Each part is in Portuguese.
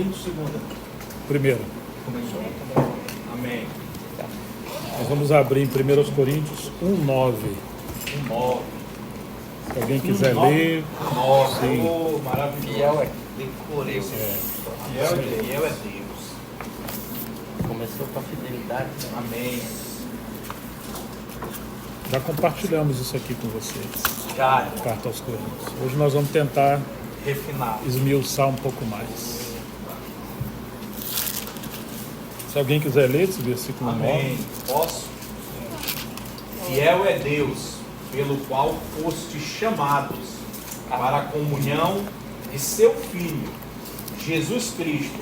Coríntios, segunda. Primeira. Começou? Amém. Nós vamos abrir em 1 Coríntios 1:9. 1:9. Se alguém quiser ler. Nossa, Sim. maravilhoso. Fiel é decoreu. Fiel é Deus. Começou com a fidelidade. Amém. Já compartilhamos isso aqui com vocês. Já, Carta aos Coríntios. Hoje nós vamos tentar refinado. esmiuçar um pouco mais. Se alguém quiser ler esse versículo 9. Amém. Posso? Fiel é Deus, pelo qual foste chamados para a comunhão de seu Filho, Jesus Cristo,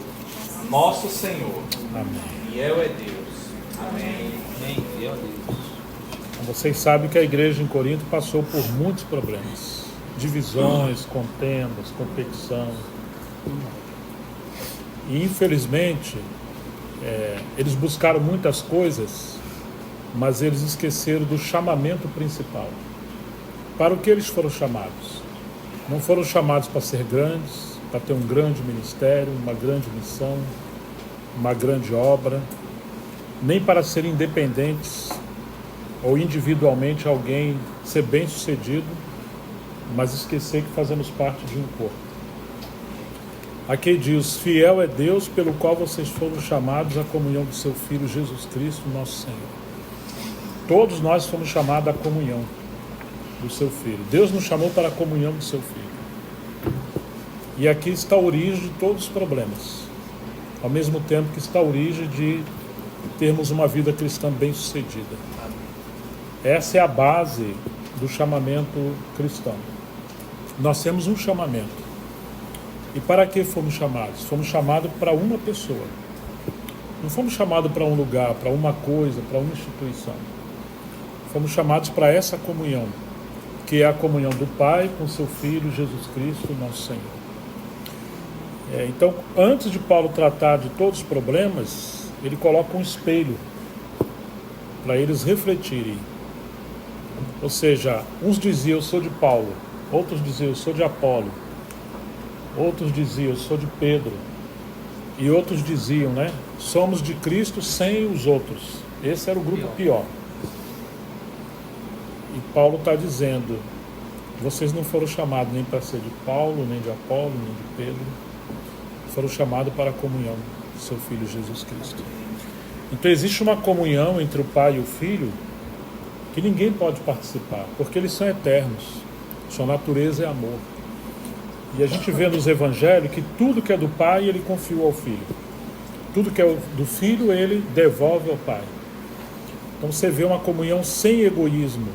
nosso Senhor. Amém. Fiel é Deus. Amém. Amém. Fiel a Deus. Vocês sabem que a igreja em Corinto passou por muitos problemas. Divisões, contendas, competição. E infelizmente, eles buscaram muitas coisas, mas eles esqueceram do chamamento principal. Para o que eles foram chamados? Não foram chamados para ser grandes, para ter um grande ministério, uma grande missão, uma grande obra, nem para serem independentes ou individualmente alguém ser bem sucedido, mas esquecer que fazemos parte de um corpo. Aqui diz: fiel é Deus pelo qual vocês foram chamados à comunhão do seu Filho Jesus Cristo, nosso Senhor. Todos nós fomos chamados à comunhão do seu Filho. Deus nos chamou para a comunhão do seu Filho. E aqui está a origem de todos os problemas, ao mesmo tempo que está a origem de termos uma vida cristã bem sucedida. Essa é a base do chamamento cristão. Nós temos um chamamento. E para que fomos chamados? Fomos chamados para uma pessoa. Não fomos chamados para um lugar, para uma coisa, para uma instituição. Fomos chamados para essa comunhão, que é a comunhão do Pai com seu Filho Jesus Cristo, nosso Senhor. Então, antes de Paulo tratar de todos os problemas, ele coloca um espelho para eles refletirem. Ou seja, uns diziam: eu sou de Paulo, outros diziam: eu sou de Apolo, outros diziam: eu sou de Pedro, e outros diziam, somos de Cristo sem os outros. Esse era o grupo pior. E Paulo está dizendo: vocês não foram chamados nem para ser de Paulo, nem de Apolo, nem de Pedro, foram chamados para a comunhão do seu Filho Jesus Cristo. Então existe uma comunhão entre o Pai e o Filho que ninguém pode participar, porque eles são eternos, sua natureza é amor. E a gente vê nos evangelhos que tudo que é do Pai ele confiou ao Filho, tudo que é do Filho ele devolve ao Pai. Então você vê uma comunhão sem egoísmo,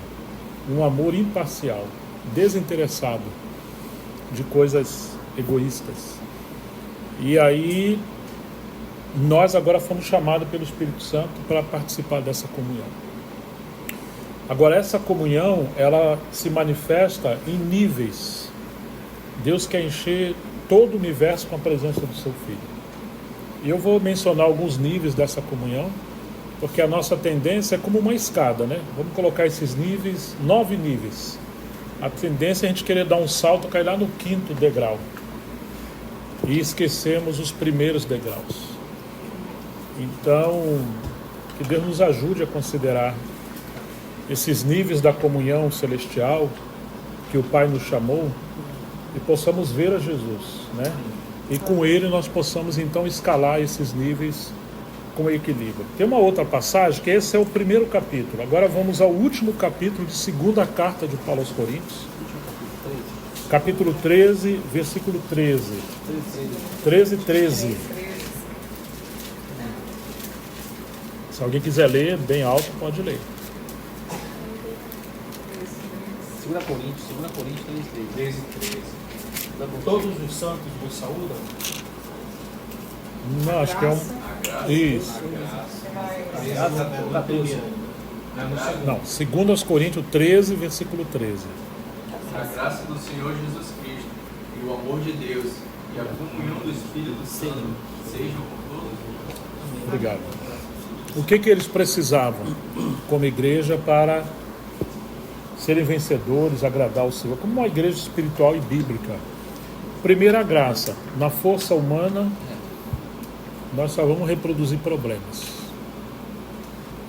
um amor imparcial, desinteressado de coisas egoístas. E aí nós agora fomos chamados pelo Espírito Santo para participar dessa comunhão. Agora essa comunhão, ela se manifesta em níveis. Deus quer encher todo o universo com a presença do seu Filho. E eu vou mencionar alguns níveis dessa comunhão, porque a nossa tendência é como uma escada, Vamos colocar esses níveis, 9 níveis. A tendência é a gente querer dar um salto, cair lá no 5º degrau. E esquecemos os primeiros degraus. Então, que Deus nos ajude a considerar esses níveis da comunhão celestial que o Pai nos chamou e possamos ver a Jesus, E com Ele nós possamos então escalar esses níveis com equilíbrio. Tem uma outra passagem que esse é o primeiro capítulo. Agora vamos ao último capítulo de segunda carta de Paulo aos Coríntios. Capítulo 13, versículo 13. 13. Se alguém quiser ler bem alto, pode ler. 2 Coríntios 13. 13. Todos os santos vos saúdam. Não, acho que é um... Isso. Não, 2 Coríntios 13, versículo 13. A graça do Senhor Jesus Cristo e o amor de Deus e a comunhão do Espírito Santo sejam com todos. Obrigado. O que eles precisavam como igreja para serem vencedores, agradar o Senhor, como uma igreja espiritual e bíblica? Primeira graça, na força humana nós só vamos reproduzir problemas.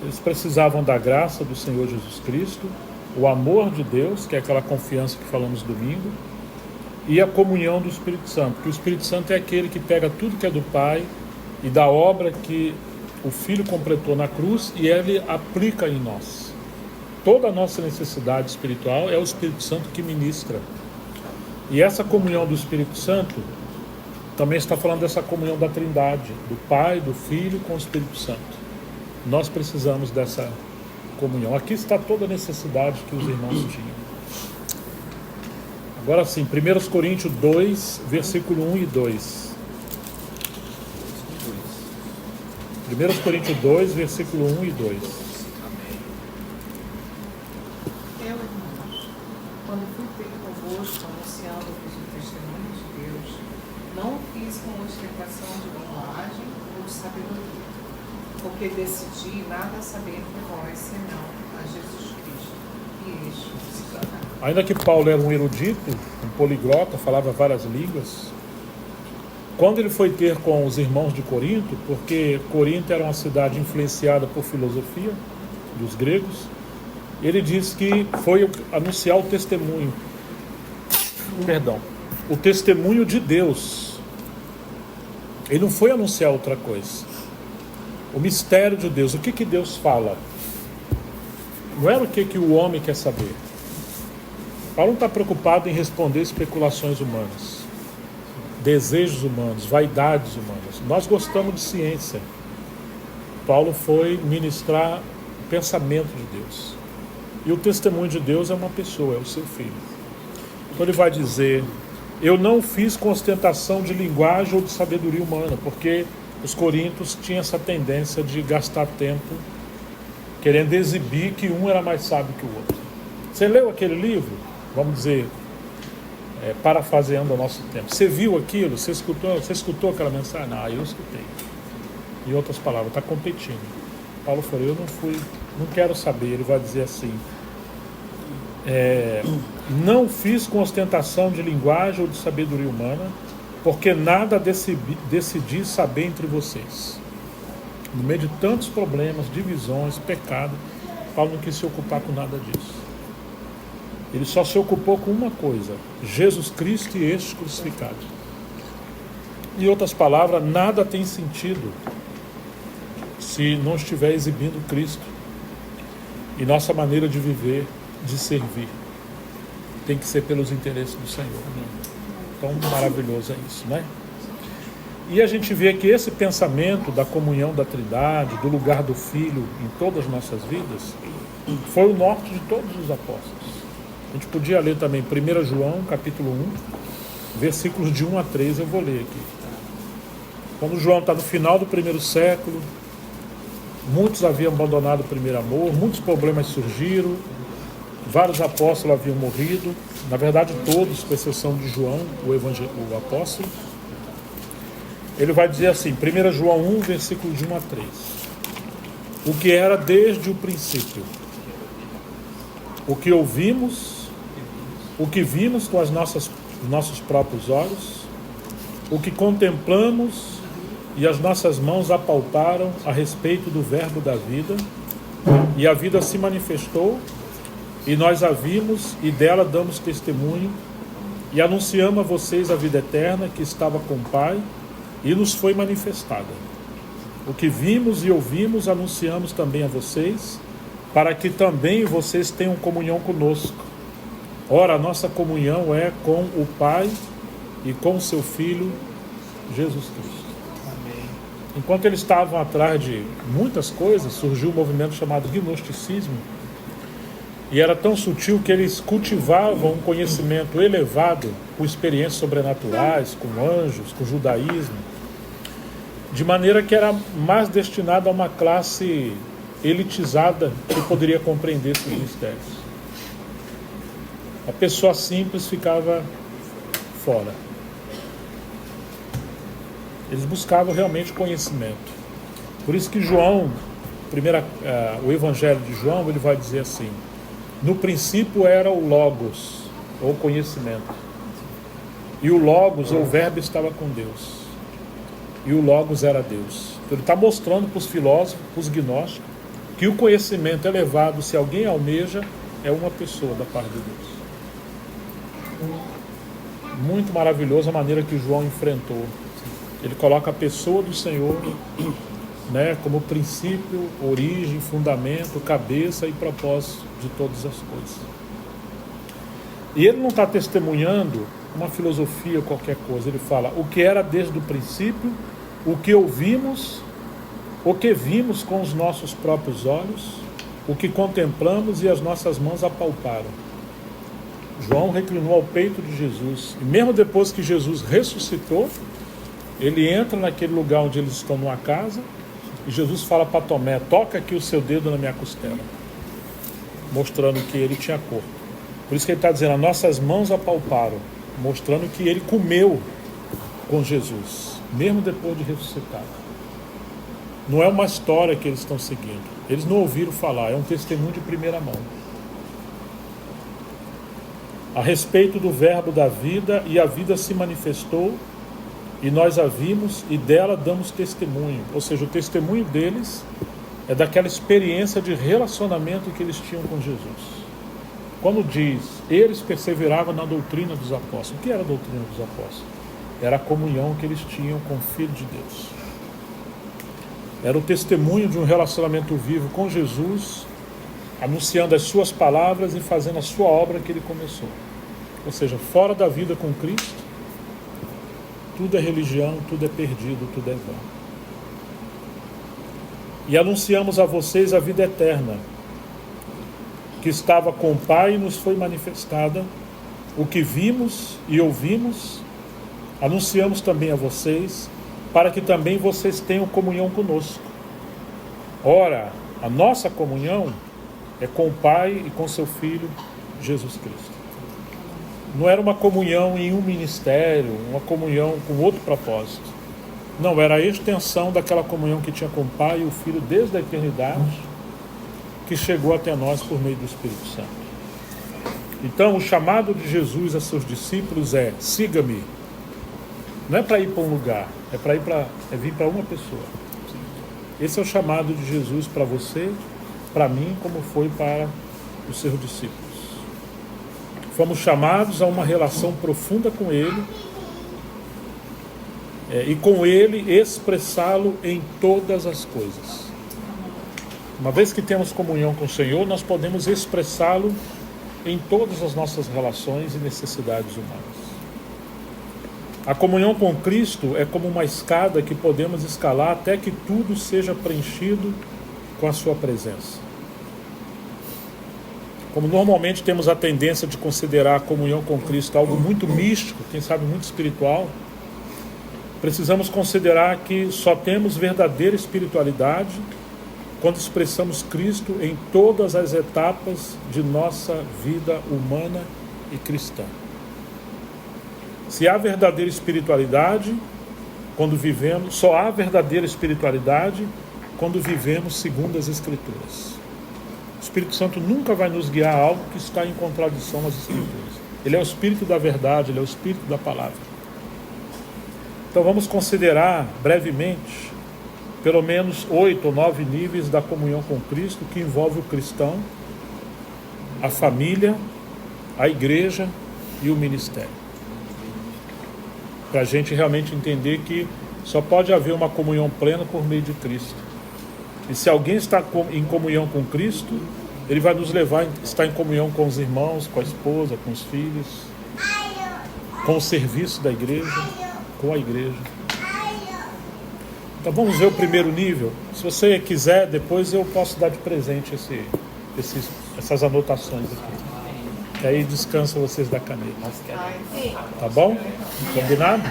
Eles precisavam da graça do Senhor Jesus Cristo, o amor de Deus, que é aquela confiança que falamos domingo, e a comunhão do Espírito Santo, porque o Espírito Santo é aquele que pega tudo que é do Pai e da obra que o Filho completou na cruz e ele aplica em nós. Toda a nossa necessidade espiritual é o Espírito Santo que ministra. E essa comunhão do Espírito Santo também está falando dessa comunhão da Trindade, do Pai, do Filho com o Espírito Santo. Nós precisamos dessa comunhão. Aqui está toda a necessidade que os irmãos tinham. Agora sim, 1 Coríntios 2, versículo 1 e 2. 1 Coríntios 2, versículo 1 e 2. Eu, irmãos, quando fui ter convosco anunciando-vos o testemunho de Deus, não o fiz com ostentação de linguagem ou de sabedoria, porque decidi nada saber de vós, senão a Jesus Cristo e este crucificado. Ainda que Paulo era um erudito, um poliglota, falava várias línguas, quando ele foi ter com os irmãos de Corinto, porque Corinto era uma cidade influenciada por filosofia dos gregos, ele diz que foi anunciar o testemunho, o testemunho de Deus. Ele não foi anunciar outra coisa. O mistério de Deus, o que Deus fala? Não era o que o homem quer saber. Paulo não está preocupado em responder especulações humanas, desejos humanos, vaidades humanas. Nós gostamos de ciência. Paulo foi ministrar o pensamento de Deus. E o testemunho de Deus é uma pessoa, é o seu filho. Então ele vai dizer: eu não fiz com ostentação de linguagem ou de sabedoria humana, porque os coríntios tinham essa tendência de gastar tempo querendo exibir que um era mais sábio que o outro. Você leu aquele livro? Vamos dizer, parafraseando o nosso tempo. Você viu aquilo? Você escutou aquela mensagem? Não, eu escutei. Em outras palavras, está competindo. Paulo falou: eu não quero saber. Ele vai dizer assim: não fiz com ostentação de linguagem ou de sabedoria humana, porque nada decidi saber entre vocês. No meio de tantos problemas, divisões, pecado, Paulo não quis se ocupar com nada disso. Ele só se ocupou com uma coisa: Jesus Cristo e este crucificado. Em outras palavras, nada tem sentido se não estiver exibindo Cristo e nossa maneira de viver, de servir. Tem que ser pelos interesses do Senhor. Tão maravilhoso é isso, né? E a gente vê que esse pensamento da comunhão da Trindade, do lugar do Filho em todas as nossas vidas, foi o norte de todos os apóstolos. A gente podia ler também 1 João, capítulo 1, versículos de 1 a 3, eu vou ler aqui. Quando João está no final do primeiro século, muitos haviam abandonado o primeiro amor, muitos problemas surgiram, vários apóstolos haviam morrido, na verdade todos, com exceção de João, o apóstolo. Ele vai dizer assim, 1 João 1, versículo de 1 a 3. O que era desde o princípio, o que ouvimos, o que vimos com os nossos próprios olhos, o que contemplamos e as nossas mãos apalparam a respeito do verbo da vida, e a vida se manifestou, e nós a vimos e dela damos testemunho, e anunciamos a vocês a vida eterna que estava com o Pai e nos foi manifestada. O que vimos e ouvimos anunciamos também a vocês, para que também vocês tenham comunhão conosco. Ora, a nossa comunhão é com o Pai e com o seu Filho, Jesus Cristo. Amém. Enquanto eles estavam atrás de muitas coisas, surgiu um movimento chamado gnosticismo, e era tão sutil que eles cultivavam um conhecimento elevado, com experiências sobrenaturais, com anjos, com judaísmo, de maneira que era mais destinado a uma classe elitizada que poderia compreender esses mistérios. A pessoa simples ficava fora. Eles buscavam realmente conhecimento. Por isso que João, o Evangelho de João, ele vai dizer assim: no princípio era o Logos, ou conhecimento. E o Logos, ou o Verbo, estava com Deus. e o Logos era Deus. Então, ele está mostrando para os filósofos, para os gnósticos, que o conhecimento elevado, se alguém almeja, é uma pessoa da parte de Deus. Muito maravilhosa a maneira que João enfrentou. Ele coloca a pessoa do Senhor, né, como princípio, origem, fundamento, cabeça e propósito de todas as coisas. E ele não está testemunhando uma filosofia, qualquer coisa. Ele fala o que era desde o princípio, o que ouvimos, o que vimos com os nossos próprios olhos, o que contemplamos e as nossas mãos apalparam. João reclinou ao peito de Jesus. E mesmo depois que Jesus ressuscitou, ele entra naquele lugar onde eles estão numa casa, e Jesus fala para Tomé: toca aqui o seu dedo na minha costela, mostrando que ele tinha corpo. Por isso que ele está dizendo: as nossas mãos apalparam, mostrando que ele comeu com Jesus, mesmo depois de ressuscitado. Não é uma história que eles estão seguindo, eles não ouviram falar, é um testemunho de primeira mão. A respeito do verbo da vida, e a vida se manifestou, e nós a vimos, e dela damos testemunho. Ou seja, o testemunho deles é daquela experiência de relacionamento que eles tinham com Jesus. Quando diz, eles perseveravam na doutrina dos apóstolos. O que era a doutrina dos apóstolos? Era a comunhão que eles tinham com o Filho de Deus. Era o testemunho de um relacionamento vivo com Jesus, anunciando as suas palavras e fazendo a sua obra que ele começou. Ou seja, fora da vida com Cristo, tudo é religião, tudo é perdido, tudo é vão. E anunciamos a vocês a vida eterna, que estava com o Pai e nos foi manifestada. O que vimos e ouvimos, anunciamos também a vocês, para que também vocês tenham comunhão conosco. Ora, a nossa comunhão é com o Pai e com seu Filho, Jesus Cristo. Não era uma comunhão em um ministério, uma comunhão com outro propósito. Não, era a extensão daquela comunhão que tinha com o Pai e o Filho desde a eternidade, que chegou até nós por meio do Espírito Santo. Então, o chamado de Jesus a seus discípulos é: siga-me. Não é para ir para um lugar, é vir para uma pessoa. Esse é o chamado de Jesus para você, para mim, como foi para os seus discípulos. Fomos chamados a uma relação profunda com Ele, e com Ele expressá-lo em todas as coisas. Uma vez que temos comunhão com o Senhor, nós podemos expressá-lo em todas as nossas relações e necessidades humanas. A comunhão com Cristo é como uma escada que podemos escalar até que tudo seja preenchido com a sua presença. Como normalmente temos a tendência de considerar a comunhão com Cristo algo muito místico, quem sabe muito espiritual, precisamos considerar que só temos verdadeira espiritualidade quando expressamos Cristo em todas as etapas de nossa vida humana e cristã. Se há verdadeira espiritualidade, só há verdadeira espiritualidade quando vivemos segundo as Escrituras. O Espírito Santo nunca vai nos guiar a algo que está em contradição às Escrituras. Ele é o Espírito da verdade, ele é o Espírito da palavra. Então vamos considerar brevemente pelo menos 8 ou 9 níveis da comunhão com Cristo, que envolve o cristão, a família, a igreja e o ministério. Para a gente realmente entender que só pode haver uma comunhão plena por meio de Cristo. E se alguém está em comunhão com Cristo, ele vai nos levar a estar em comunhão com os irmãos, com a esposa, com os filhos, com o serviço da igreja, com a igreja. Então vamos ver o primeiro nível. Se você quiser, depois eu posso dar de presente essas anotações aqui. E aí descansa vocês da caneta. Tá bom? Combinado?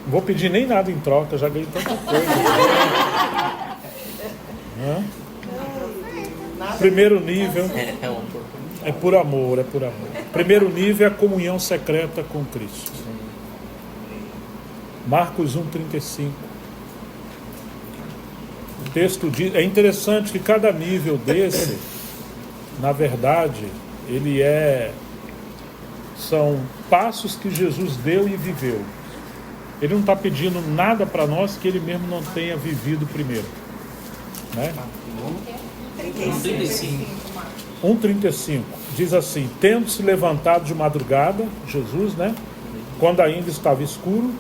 Não vou pedir nem nada em troca, já ganhei tanta coisa. Primeiro nível é por amor, é por amor. Primeiro nível é a comunhão secreta com Cristo. Marcos 1,35. O texto diz, é interessante que cada nível desse, na verdade, são passos que Jesus deu e viveu. Ele não está pedindo nada para nós que ele mesmo não tenha vivido primeiro. Né? 35. 1,35 diz assim: tendo se levantado de madrugada, Jesus, né? Quando ainda estava escuro,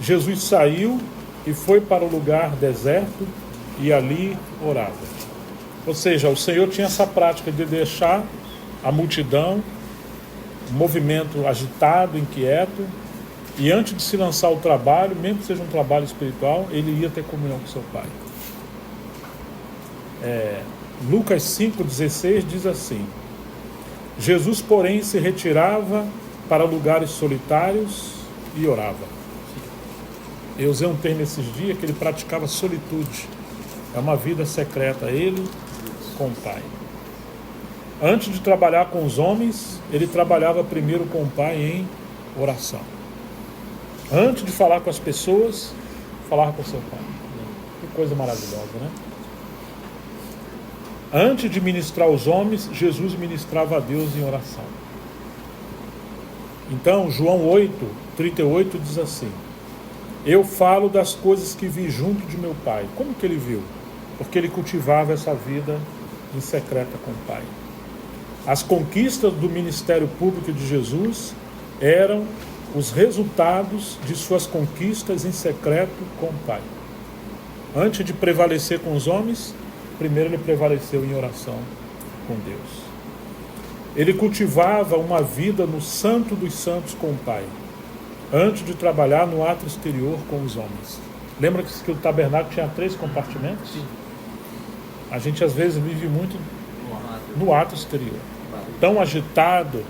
Jesus saiu e foi para o lugar deserto e ali orava. Ou seja, o Senhor tinha essa prática de deixar a multidão, um movimento agitado, inquieto, e antes de se lançar ao trabalho, mesmo que seja um trabalho espiritual, ele ia ter comunhão com seu Pai. Lucas 5,16 diz assim: Jesus, porém, se retirava para lugares solitários e orava. Eu usei um termo esses dias que ele praticava solitude. É uma vida secreta, ele com o Pai. Antes de trabalhar com os homens, ele trabalhava primeiro com o Pai em oração. Antes de falar com as pessoas, falava com seu Pai. Que coisa maravilhosa, né? Antes de ministrar aos homens, Jesus ministrava a Deus em oração. Então, João 8,38 diz assim: eu falo das coisas que vi junto de meu Pai. Como que ele viu? Porque ele cultivava essa vida em secreta com o Pai. As conquistas do ministério público de Jesus eram os resultados de suas conquistas em secreto com o Pai. Antes de prevalecer com os homens, primeiro ele prevaleceu em oração com Deus. Ele cultivava uma vida no Santo dos Santos com o Pai, antes de trabalhar no ato exterior com os homens. Lembra que o tabernáculo tinha 3 compartimentos? Sim. A gente às vezes vive muito no ato exterior, tão agitado,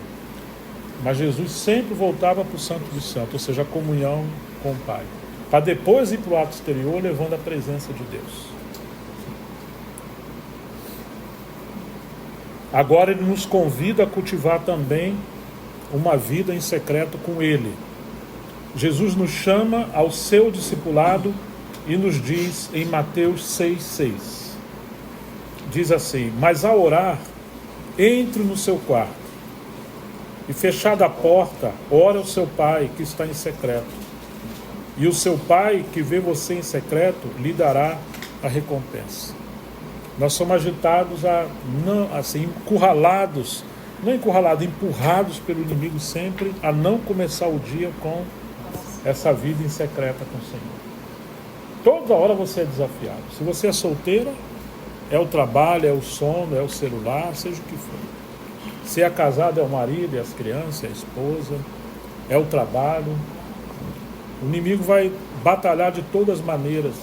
mas Jesus sempre voltava para o Santo dos Santos, ou seja, a comunhão com o Pai, para depois ir para o ato exterior levando a presença de Deus. Agora ele nos convida a cultivar também uma vida em secreto com Ele. Jesus nos chama ao seu discipulado e nos diz em Mateus 6,6. Diz assim: mas ao orar, entre no seu quarto e fechada a porta, ora ao seu Pai que está em secreto. E o seu Pai que vê você em secreto lhe dará a recompensa. Nós somos agitados, encurralados, não encurralados, empurrados pelo inimigo sempre a não começar o dia com essa vida em secreta com o Senhor. Toda hora você é desafiado. Se você é solteira, é o trabalho, é o sono, é o celular, seja o que for. Se é casado, é o marido, é as crianças, é a esposa, é o trabalho. O inimigo vai batalhar de todas as maneiras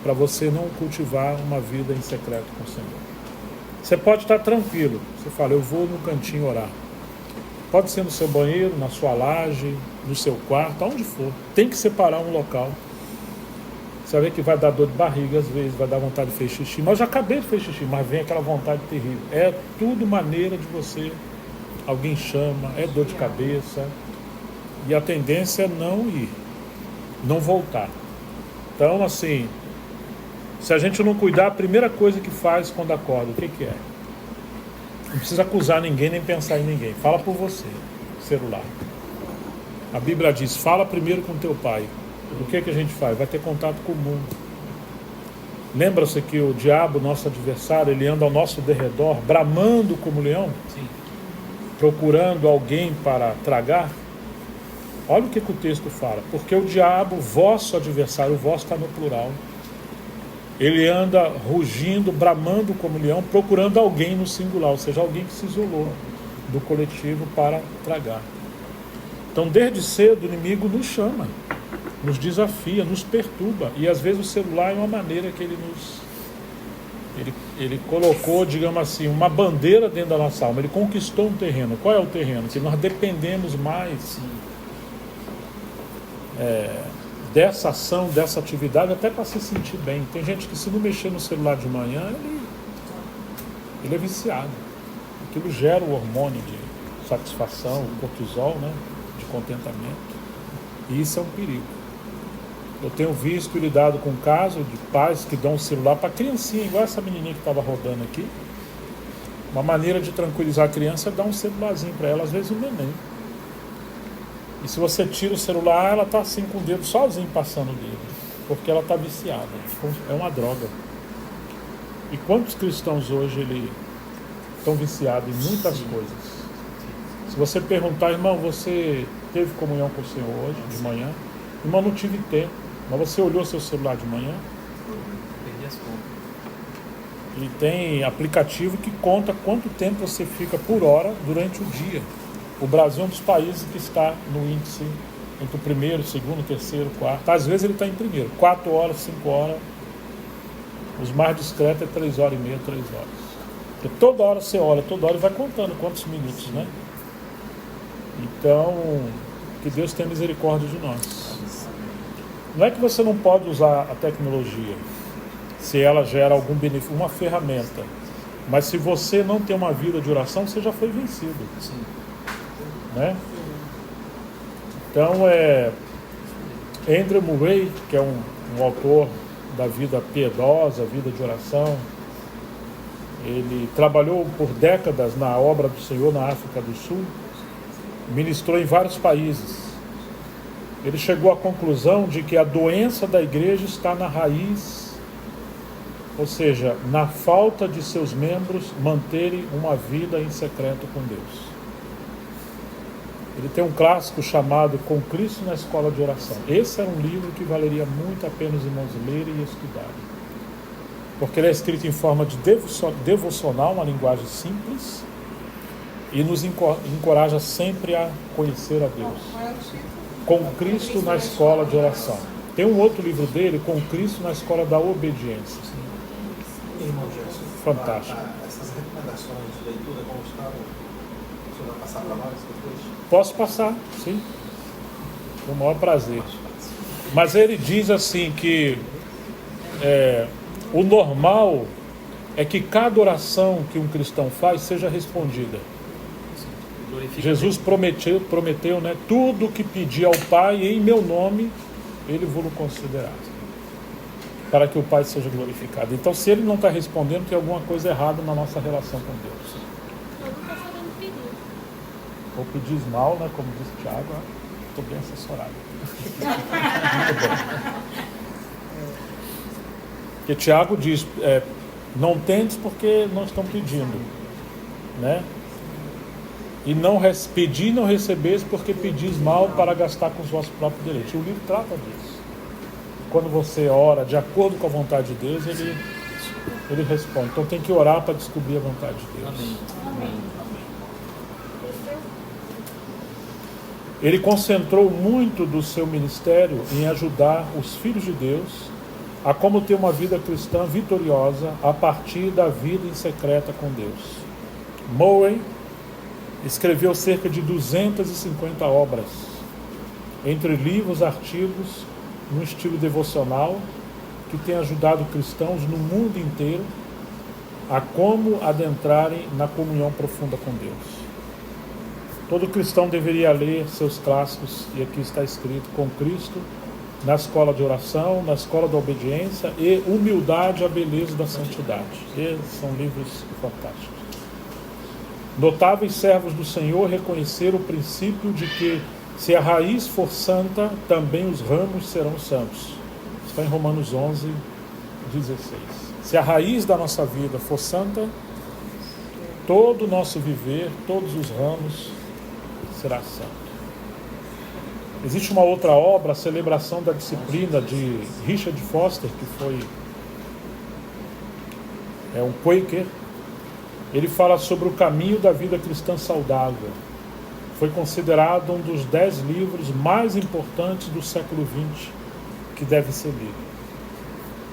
para você não cultivar uma vida em secreto com o Senhor. Você pode estar tranquilo. Você fala: eu vou no cantinho orar. Pode ser no seu banheiro, na sua laje, no seu quarto, aonde for. Tem que separar um local. Você vai ver que vai dar dor de barriga às vezes, vai dar vontade de fazer xixi. Mas eu já acabei de fazer xixi, mas vem aquela vontade terrível. É tudo maneira de você. Alguém chama, é dor de cabeça. E a tendência é não ir, não voltar. Então, assim, se a gente não cuidar, a primeira coisa que faz quando acorda, o que é? Não precisa acusar ninguém, nem pensar em ninguém. Fala por você, celular. A Bíblia diz: fala primeiro com teu pai. O que a gente faz? Vai ter contato com o mundo. Lembra-se que o diabo, nosso adversário, ele anda ao nosso derredor, bramando como leão? Sim. Procurando alguém para tragar? Olha o que o texto fala. Porque o diabo, vosso adversário, o vosso está no plural, ele anda rugindo, bramando como leão, procurando alguém no singular, ou seja, alguém que se isolou do coletivo para tragar. Então, desde cedo, o inimigo nos chama, nos desafia, nos perturba. E às vezes o celular é uma maneira que ele colocou, digamos assim, uma bandeira dentro da nossa alma. Ele conquistou um terreno. Qual é o terreno? Que nós dependemos mais dessa ação, dessa atividade, até para se sentir bem. Tem gente que, se não mexer no celular de manhã, ele é viciado. Aquilo gera o hormônio de satisfação, o cortisol, né, de contentamento. E isso é um perigo. Eu tenho visto e lidado com casos de pais que dão um celular para a criancinha, igual essa menininha que estava rodando aqui. Uma maneira de tranquilizar a criança é dar um celularzinho para ela, às vezes um neném. E se você tira o celular, ela está assim com o dedo sozinho passando o dedo, porque ela está viciada. É uma droga. E quantos cristãos hoje estão viciados em muitas coisas? Se você perguntar, irmão, você teve comunhão com o Senhor hoje, de manhã? Irmão, não tive tempo. Mas você olhou seu celular de manhã? Perdi as contas. E tem aplicativo que conta quanto tempo você fica por hora durante o dia. O Brasil é um dos países que está no índice entre o primeiro, segundo, terceiro, quarto. Às vezes ele está em primeiro, 4 horas, 5 horas. Os mais discretos é 3 horas e meia, 3 horas. Porque toda hora você olha, toda hora vai contando quantos minutos, né? Então, que Deus tenha misericórdia de nós. Não é que você não pode usar a tecnologia, se ela gera algum benefício, uma ferramenta. Mas se você não tem uma vida de oração, você já foi vencido. Sim. Né? Então, Andrew Murray, que é um autor da vida piedosa, vida de oração, ele trabalhou por décadas na obra do Senhor na África do Sul, ministrou em vários países. Ele chegou à conclusão de que a doença da igreja está na raiz, ou seja, na falta de seus membros manterem uma vida em secreto com Deus. Ele tem um clássico chamado Com Cristo na Escola de Oração. Esse era um livro que valeria muito a pena os irmãos lerem e estudarem. Porque ele é escrito em forma de devocional, uma linguagem simples, e nos encoraja sempre a conhecer a Deus. Com Cristo na Escola de Oração. Tem um outro livro dele, Com Cristo na Escola da Obediência. Irmão Gerson, Fantástico. essas recomendações de leitura, como estavam, o senhor vai passar para nós depois? Posso passar, sim. Com o maior prazer. Mas ele diz assim que o normal é que cada oração que um cristão faz seja respondida. Jesus prometeu, né, tudo que pedir ao Pai em meu nome, Ele vos concederá, para que o Pai seja glorificado. Então, se Ele não está respondendo, tem alguma coisa errada na nossa relação com Deus. Ou pedis mal, né, como disse o Tiago, estou bem assessorado. Muito bem. Porque Tiago diz, não tendes porque não estão pedindo, né? E pedir não recebeis porque pedis mal para gastar com os vossos próprios direitos. O livro trata disso. Quando você ora de acordo com a vontade de Deus, ele responde. Então tem que orar para descobrir a vontade de Deus. Amém. Ele concentrou muito do seu ministério em ajudar os filhos de Deus a como ter uma vida cristã vitoriosa a partir da vida em secreta com Deus. Murray escreveu cerca de 250 obras, entre livros, artigos, num estilo devocional, que tem ajudado cristãos no mundo inteiro a como adentrarem na comunhão profunda com Deus. Todo cristão deveria ler seus clássicos, e aqui está escrito, Com Cristo, na escola de oração, na escola da obediência e Humildade, a beleza da santidade. Esses são livros fantásticos. Notáveis servos do Senhor reconheceram o princípio de que, se a raiz for santa, também os ramos serão santos. Está em Romanos 11, 16. Se a raiz da nossa vida for santa, todo o nosso viver, todos os ramos, será santo. Existe uma outra obra, a Celebração da Disciplina, de Richard Foster, que foi um Quaker. Ele fala sobre o caminho da vida cristã saudável. Foi considerado um dos 10 livros mais importantes do século XX que deve ser lido.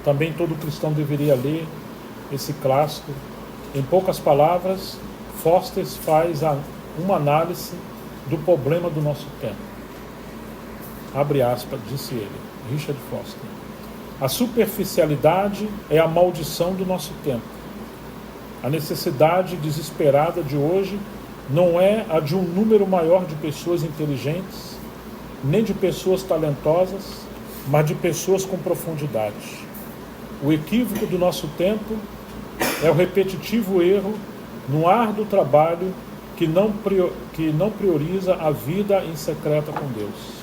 Também todo cristão deveria ler esse clássico. Em poucas palavras, Foster faz uma análise do problema do nosso tempo. Abre aspas, disse ele, Richard Foster. A superficialidade é a maldição do nosso tempo. A necessidade desesperada de hoje não é a de um número maior de pessoas inteligentes, nem de pessoas talentosas, mas de pessoas com profundidade. O equívoco do nosso tempo é o repetitivo erro no árduo trabalho que não prioriza a vida em secreta com Deus.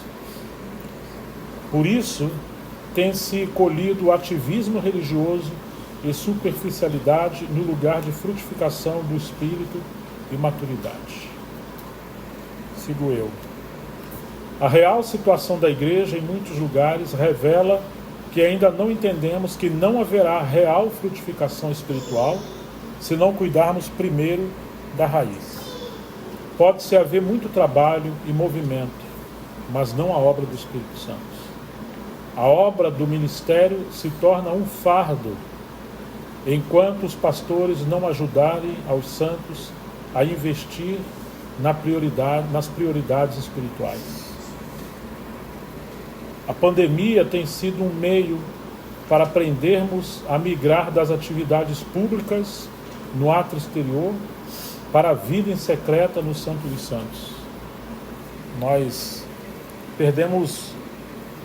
Por isso, tem-se colhido o ativismo religioso e superficialidade no lugar de frutificação do espírito e maturidade. Sigo eu. A real situação da igreja em muitos lugares revela que ainda não entendemos que não haverá real frutificação espiritual se não cuidarmos primeiro da raiz. Pode-se haver muito trabalho e movimento, mas não a obra do Espírito Santo. A obra do ministério se torna um fardo enquanto os pastores não ajudarem aos santos a investir nas prioridades espirituais. A pandemia tem sido um meio para aprendermos a migrar das atividades públicas no átrio exterior para a vida em secreta no Santo dos Santos. Nós perdemos,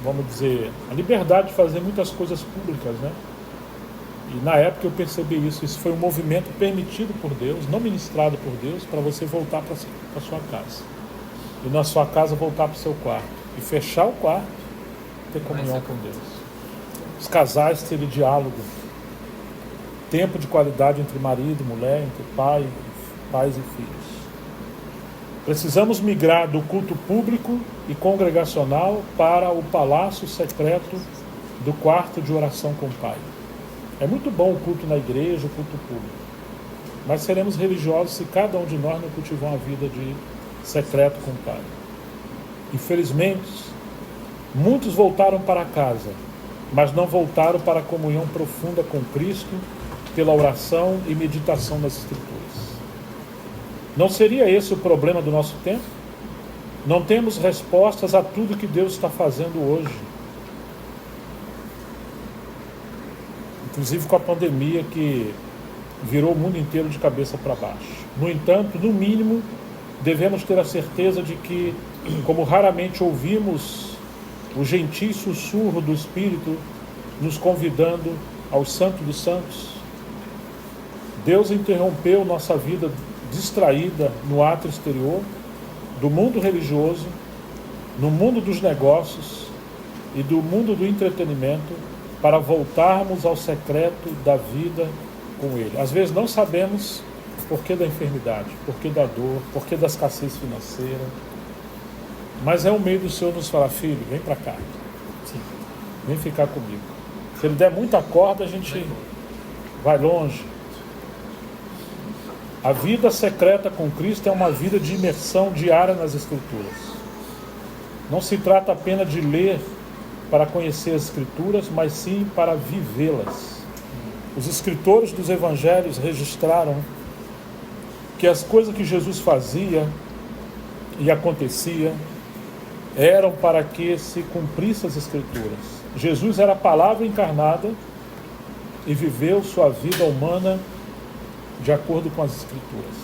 vamos dizer, a liberdade de fazer muitas coisas públicas, né? E na época eu percebi isso. Isso foi um movimento permitido por Deus, não ministrado por Deus, para você voltar para a sua casa. E na sua casa voltar para o seu quarto. E fechar o quarto, ter comunhão com Deus. Os casais terem diálogo. Tempo de qualidade entre marido e mulher, entre pais e filhos. Precisamos migrar do culto público e congregacional para o palácio secreto do quarto de oração com o Pai. É muito bom o culto na igreja, o culto público. Mas seremos religiosos se cada um de nós não cultivar uma vida de secreto com o Pai. Infelizmente, muitos voltaram para casa, mas não voltaram para a comunhão profunda com Cristo pela oração e meditação das Escrituras. Não seria esse o problema do nosso tempo? Não temos respostas a tudo que Deus está fazendo hoje. Inclusive com a pandemia que virou o mundo inteiro de cabeça para baixo. No entanto, no mínimo, devemos ter a certeza de que, como raramente ouvimos o gentil sussurro do Espírito nos convidando ao Santo dos Santos, Deus interrompeu nossa vida distraída no átrio exterior, do mundo religioso, no mundo dos negócios e do mundo do entretenimento, para voltarmos ao secreto da vida com Ele. Às vezes não sabemos por que da enfermidade, por que da dor, por que da escassez financeira, mas é o meio do Senhor nos falar: filho, vem para cá, sim, vem ficar comigo. Se Ele der muita corda, a gente vai longe. A vida secreta com Cristo é uma vida de imersão diária nas Escrituras. Não se trata apenas de ler para conhecer as Escrituras, mas sim para vivê-las. Os escritores dos Evangelhos registraram que as coisas que Jesus fazia e acontecia eram para que se cumprissem as Escrituras. Jesus era a palavra encarnada e viveu sua vida humana de acordo com as Escrituras.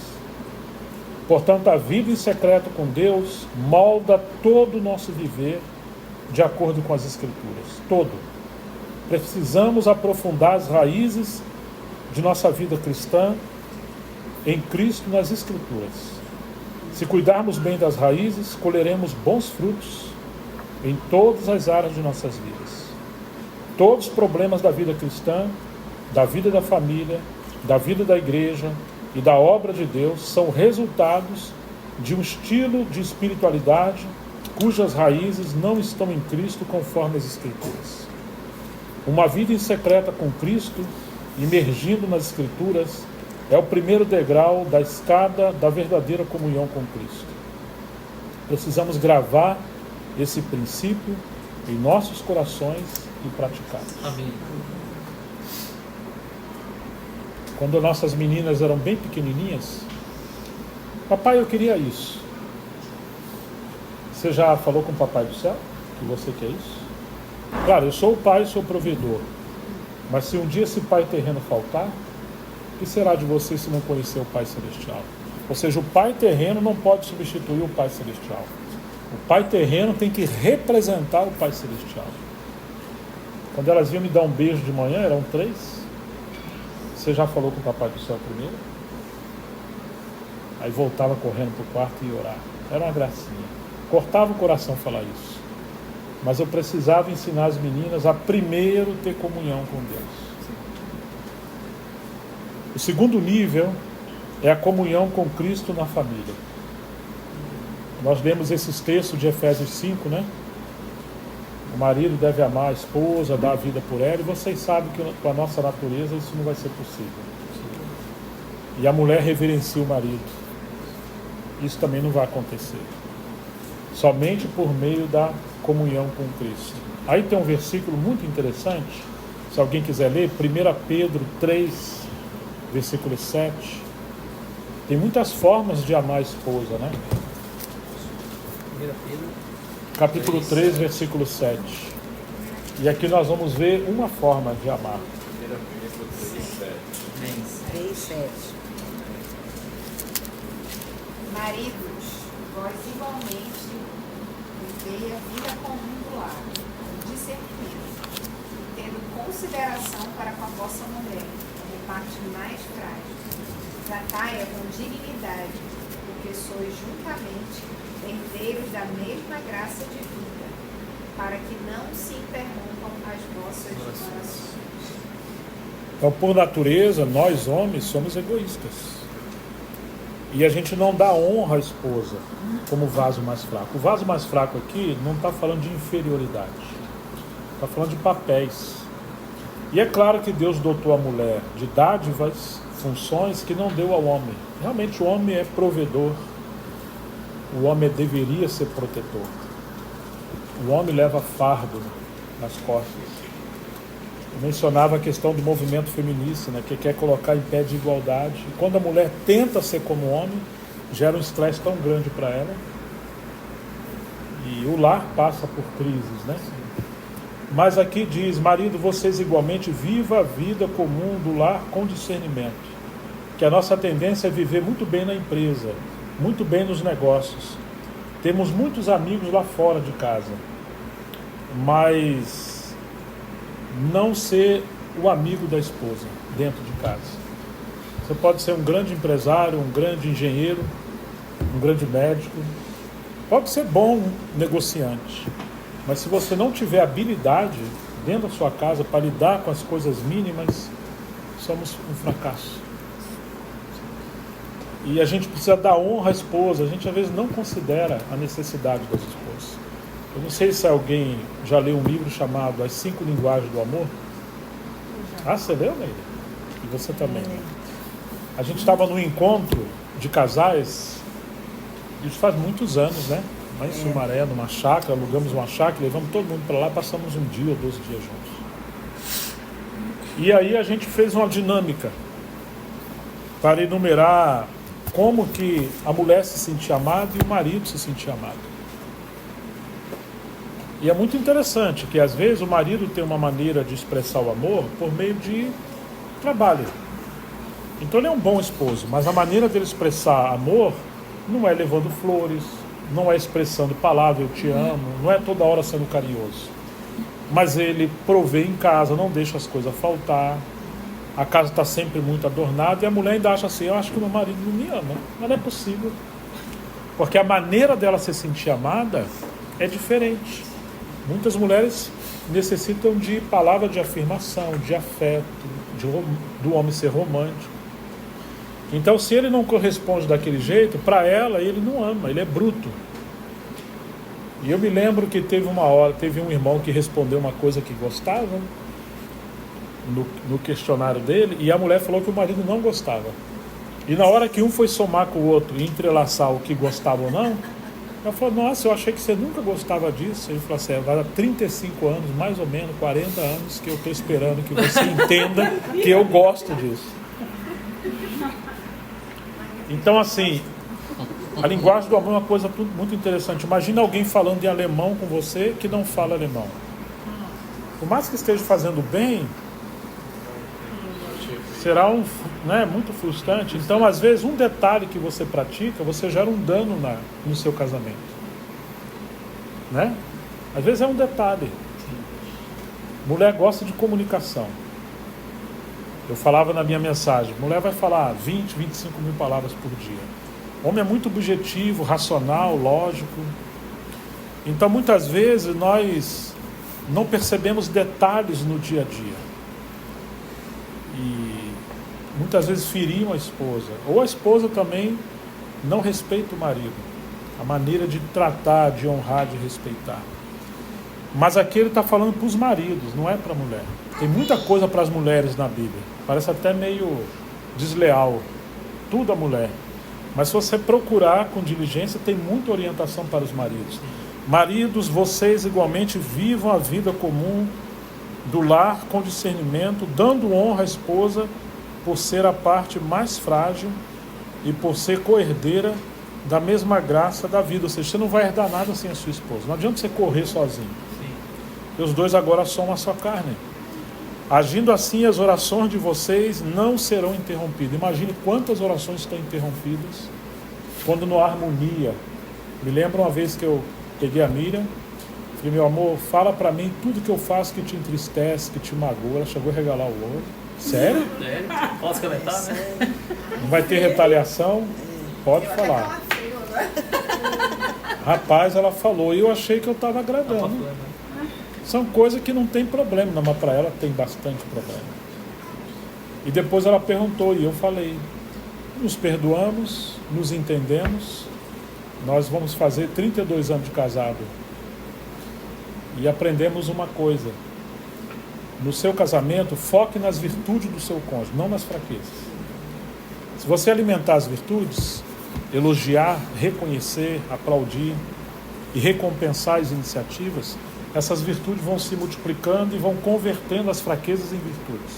Portanto, a vida em secreto com Deus molda todo o nosso viver de acordo com as Escrituras. Todo. Precisamos aprofundar as raízes de nossa vida cristã em Cristo nas Escrituras. Se cuidarmos bem das raízes, colheremos bons frutos em todas as áreas de nossas vidas. Todos os problemas da vida cristã, da vida da família, da vida da igreja e da obra de Deus são resultados de um estilo de espiritualidade cujas raízes não estão em Cristo conforme as Escrituras. Uma vida em secreta com Cristo, imergindo nas Escrituras, é o primeiro degrau da escada da verdadeira comunhão com Cristo. Precisamos gravar esse princípio em nossos corações e praticá-los. Amém. Quando nossas meninas eram bem pequenininhas, papai, eu queria isso. Você já falou com o Papai do Céu que você quer isso? Claro, eu sou o pai, sou o provedor. Mas se um dia esse pai terreno faltar, o que será de você se não conhecer o Pai Celestial? Ou seja, o pai terreno não pode substituir o Pai Celestial. O pai terreno tem que representar o Pai Celestial. Quando elas vinham me dar um beijo de manhã, eram 3. Você já falou com o Papai do Céu primeiro? Aí voltava correndo para o quarto e ia orar. Era uma gracinha. Cortava o coração falar isso. Mas eu precisava ensinar as meninas a primeiro ter comunhão com Deus. O segundo nível é a comunhão com Cristo na família. Nós lemos esses textos de Efésios 5, né? O marido deve amar a esposa, dar a vida por ela, e vocês sabem que com a nossa natureza isso não vai ser possível. E a mulher reverencia o marido. Isso também não vai acontecer. Somente por meio da comunhão com Cristo. Aí tem um versículo muito interessante, se alguém quiser ler, 1 Pedro 3, versículo 7. Tem muitas formas de amar a esposa, né? 1 Pedro. Capítulo 3, versículo 7. E aqui nós vamos ver uma forma de amar. 3:7. Maridos, vós igualmente vivei a vida comum do lar, com discernimento, tendo consideração para com a vossa mulher, como parte mais frágil. Tratai-a com dignidade, porque sois juntamente herdeiros da mesma graça de vida, para que não se interrompam as vossas orações. Então, por natureza, nós homens somos egoístas. E a gente não dá honra à esposa como vaso mais fraco. O vaso mais fraco aqui não está falando de inferioridade. Está falando de papéis. E é claro que Deus dotou a mulher de dádivas, funções que não deu ao homem. Realmente o homem é provedor. O homem deveria ser protetor. O homem leva fardo nas costas. Eu mencionava a questão do movimento feminista, né, que quer colocar em pé de igualdade. E quando a mulher tenta ser como homem, gera um estresse tão grande para ela. E o lar passa por crises, né? Mas aqui diz, marido, vocês igualmente vivam a vida comum do lar com discernimento. Que a nossa tendência é viver muito bem na empresa, muito bem nos negócios. Temos muitos amigos lá fora de casa, mas não ser o amigo da esposa dentro de casa. Você pode ser um grande empresário, um grande engenheiro, um grande médico, pode ser bom negociante, mas se você não tiver habilidade dentro da sua casa para lidar com as coisas mínimas, somos um fracasso. E a gente precisa dar honra à esposa. A gente às vezes não considera a necessidade das esposas. Eu não sei se alguém já leu um livro chamado As 5 Linguagens do Amor. Ah, você leu, Neide? E você também. A gente estava num encontro de casais, isso faz muitos anos, né? Lá em Sumaré, numa chácara, alugamos uma chácara, levamos todo mundo para lá, passamos um dia ou 12 dias juntos. E aí a gente fez uma dinâmica para enumerar como que a mulher se sentia amada e o marido se sentia amado. E é muito interessante que às vezes o marido tem uma maneira de expressar o amor por meio de trabalho. Então ele é um bom esposo, mas a maneira dele expressar amor não é levando flores, não é expressando palavra, eu te amo, não é toda hora sendo carinhoso. Mas ele provê em casa, não deixa as coisas faltar, a casa está sempre muito adornada e a mulher ainda acha assim, eu acho que o meu marido não me ama. Mas não é possível. Porque a maneira dela se sentir amada é diferente. Muitas mulheres necessitam de palavra de afirmação, de afeto, do homem ser romântico. Então, se ele não corresponde daquele jeito, para ela, ele não ama, ele é bruto. E eu me lembro que teve um irmão que respondeu uma coisa que gostava no questionário dele, e a mulher falou que o marido não gostava. E na hora que um foi somar com o outro e entrelaçar o que gostava ou não, ela falou, nossa, eu achei que você nunca gostava disso. Ele falou assim, vai dar 35 anos, mais ou menos, 40 anos, que eu estou esperando que você entenda que eu gosto disso. Então, assim, a linguagem do amor é uma coisa muito interessante. Imagina alguém falando em alemão com você que não fala alemão. Por mais que esteja fazendo bem, será muito frustrante. Então, às vezes, um detalhe que você pratica, você gera um dano no seu casamento. Né? Às vezes é um detalhe. Mulher gosta de comunicação. Eu falava na minha mensagem, mulher vai falar 20, 25 mil palavras por dia. O homem é muito objetivo, racional, lógico. Então, muitas vezes, nós não percebemos detalhes no dia a dia. E muitas vezes feriam a esposa. Ou a esposa também não respeita o marido. A maneira de tratar, de honrar, de respeitar. Mas aqui ele está falando para os maridos, não é para a mulher. Tem muita coisa para as mulheres na Bíblia. Parece até meio desleal. Tudo a mulher. Mas se você procurar com diligência, tem muita orientação para os maridos. Maridos, vocês igualmente vivam a vida comum do lar com discernimento, dando honra à esposa por ser a parte mais frágil e por ser coerdeira da mesma graça da vida. Ou seja, você não vai herdar nada sem a sua esposa. Não adianta você correr sozinho. E os dois agora são uma só carne. Agindo assim, as orações de vocês não serão interrompidas. Imagine quantas orações estão interrompidas quando não há harmonia. Me lembro uma vez que eu peguei a Miriam, falei, meu amor, fala pra mim tudo que eu faço que te entristece, que te magoa. Ela chegou a regalar o olho. Sério? Sério? Posso comentar, né? Não vai ter retaliação? Pode falar. Rapaz, ela falou e eu achei que eu estava agradando. São coisas que não tem problema, mas para ela tem bastante problema. E depois ela perguntou e eu falei, nos perdoamos, nos entendemos, nós vamos fazer 32 anos de casado. E aprendemos uma coisa, no seu casamento, foque nas virtudes do seu cônjuge, não nas fraquezas. Se você alimentar as virtudes, elogiar, reconhecer, aplaudir e recompensar as iniciativas, essas virtudes vão se multiplicando e vão convertendo as fraquezas em virtudes.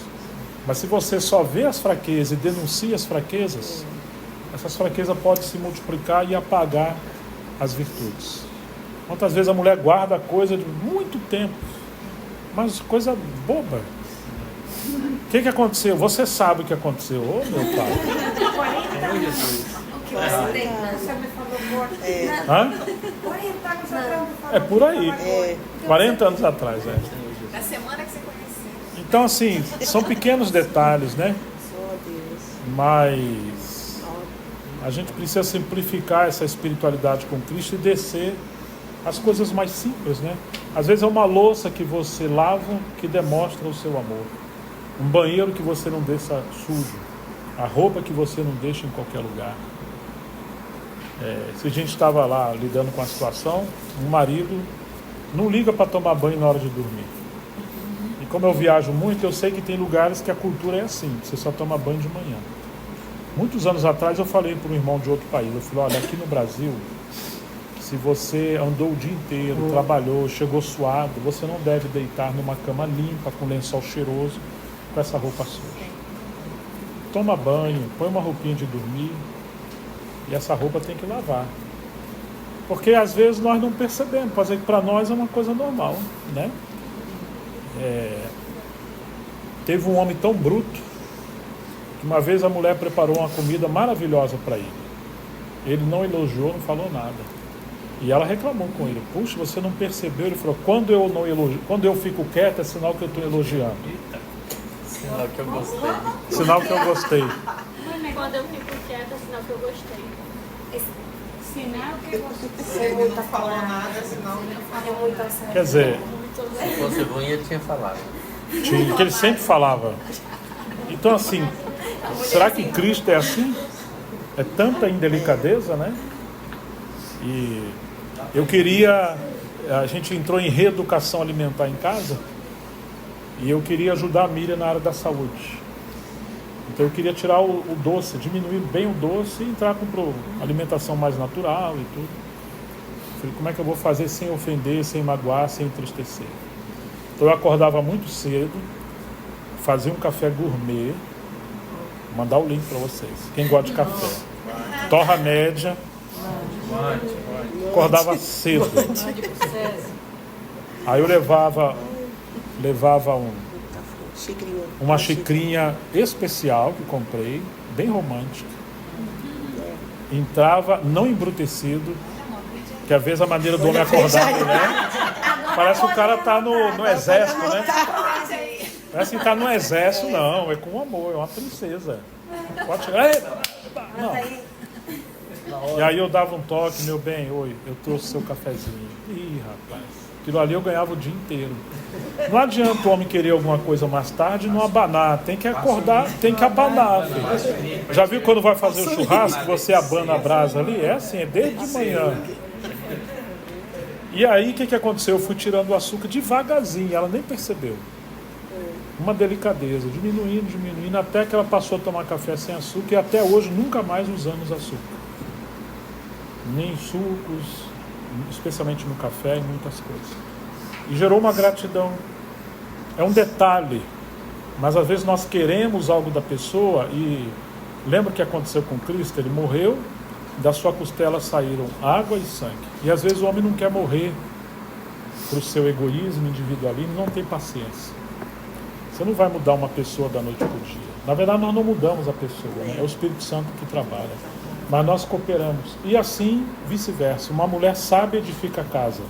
Mas se você só vê as fraquezas e denuncia as fraquezas, essas fraquezas podem se multiplicar e apagar as virtudes. Quantas vezes a mulher guarda coisa de muito tempo, mas coisa boba. O que aconteceu? Você sabe o que aconteceu. Ô, meu pai. É Jesus. Você me falou Hã? 40 anos atrás. É por aí. 40 anos atrás, é. Na semana que você conheceu. Então, assim, são pequenos detalhes, né? Mas a gente precisa simplificar essa espiritualidade com Cristo e descer as coisas mais simples, né? Às vezes é uma louça que você lava que demonstra o seu amor. Um banheiro que você não deixa sujo. A roupa que você não deixa em qualquer lugar. Se a gente estava lá lidando com a situação, um marido não liga para tomar banho na hora de dormir. E como eu viajo muito, eu sei que tem lugares que a cultura é assim, você só toma banho de manhã. Muitos anos atrás eu falei para um irmão de outro país, eu falei, olha, aqui no Brasil, se você andou o dia inteiro, trabalhou, chegou suado, você não deve deitar numa cama limpa, com lençol cheiroso, com essa roupa suja. Toma banho, põe uma roupinha de dormir, e essa roupa tem que lavar. Porque às vezes nós não percebemos, fazer que para nós é uma coisa normal, né? Teve um homem tão bruto que uma vez a mulher preparou uma comida maravilhosa para ele. Ele não elogiou, não falou nada. E ela reclamou com ele. Puxa, você não percebeu? Ele falou, quando eu fico quieto é sinal que eu estou elogiando. Eita. Sinal que eu gostei. Sinal que eu gostei. Quando eu fico quieta, é sinal que eu gostei. Sinal que você Se ele não falou nada, senão Quer dizer, Se fosse ruim, ele tinha falado. que ele sempre falava. Então assim, será que Cristo é assim? É tanta indelicadeza, né? E eu queria, a gente entrou em reeducação alimentar em casa e eu queria ajudar a Miriam na área da saúde. Então eu queria tirar o doce, diminuir bem o doce e entrar com alimentação mais natural e tudo. Falei, como é que eu vou fazer sem ofender, sem magoar, sem entristecer? Então eu acordava muito cedo, fazia um café gourmet, vou mandar o link para vocês. Quem gosta de café. Torra média. Acordava cedo. Aí eu levava uma xicrinha especial que comprei, bem romântica. Entrava, não embrutecido, que às vezes a maneira do homem acordar a mulher, parece que o cara tá no exército, né? Parece que tá no exército, não, é com amor, é uma princesa. Pode chegar. Não. E aí eu dava um toque, meu bem, oi, eu trouxe seu cafezinho. Ih, rapaz, aquilo ali eu ganhava o dia inteiro. Não adianta o homem querer alguma coisa mais tarde e não abanar. Tem que acordar, tem que abanar, filho. Já viu quando vai fazer o churrasco, você abana a brasa ali? É assim, é desde de manhã. E aí, o que aconteceu? Eu fui tirando o açúcar devagarzinho, ela nem percebeu. Uma delicadeza, diminuindo, até que ela passou a tomar café sem açúcar e até hoje nunca mais usamos açúcar. Nem sucos, especialmente no café e muitas coisas. E gerou uma gratidão. É um detalhe, mas às vezes nós queremos algo da pessoa e lembra o que aconteceu com Cristo? Ele morreu, da sua costela saíram água e sangue. E às vezes o homem não quer morrer para o seu egoísmo, individualismo, não tem paciência. Você não vai mudar uma pessoa da noite para o dia. Na verdade, nós não mudamos a pessoa, né? É o Espírito Santo que trabalha. Mas nós cooperamos. E assim, vice-versa. Uma mulher sábia edifica a casa.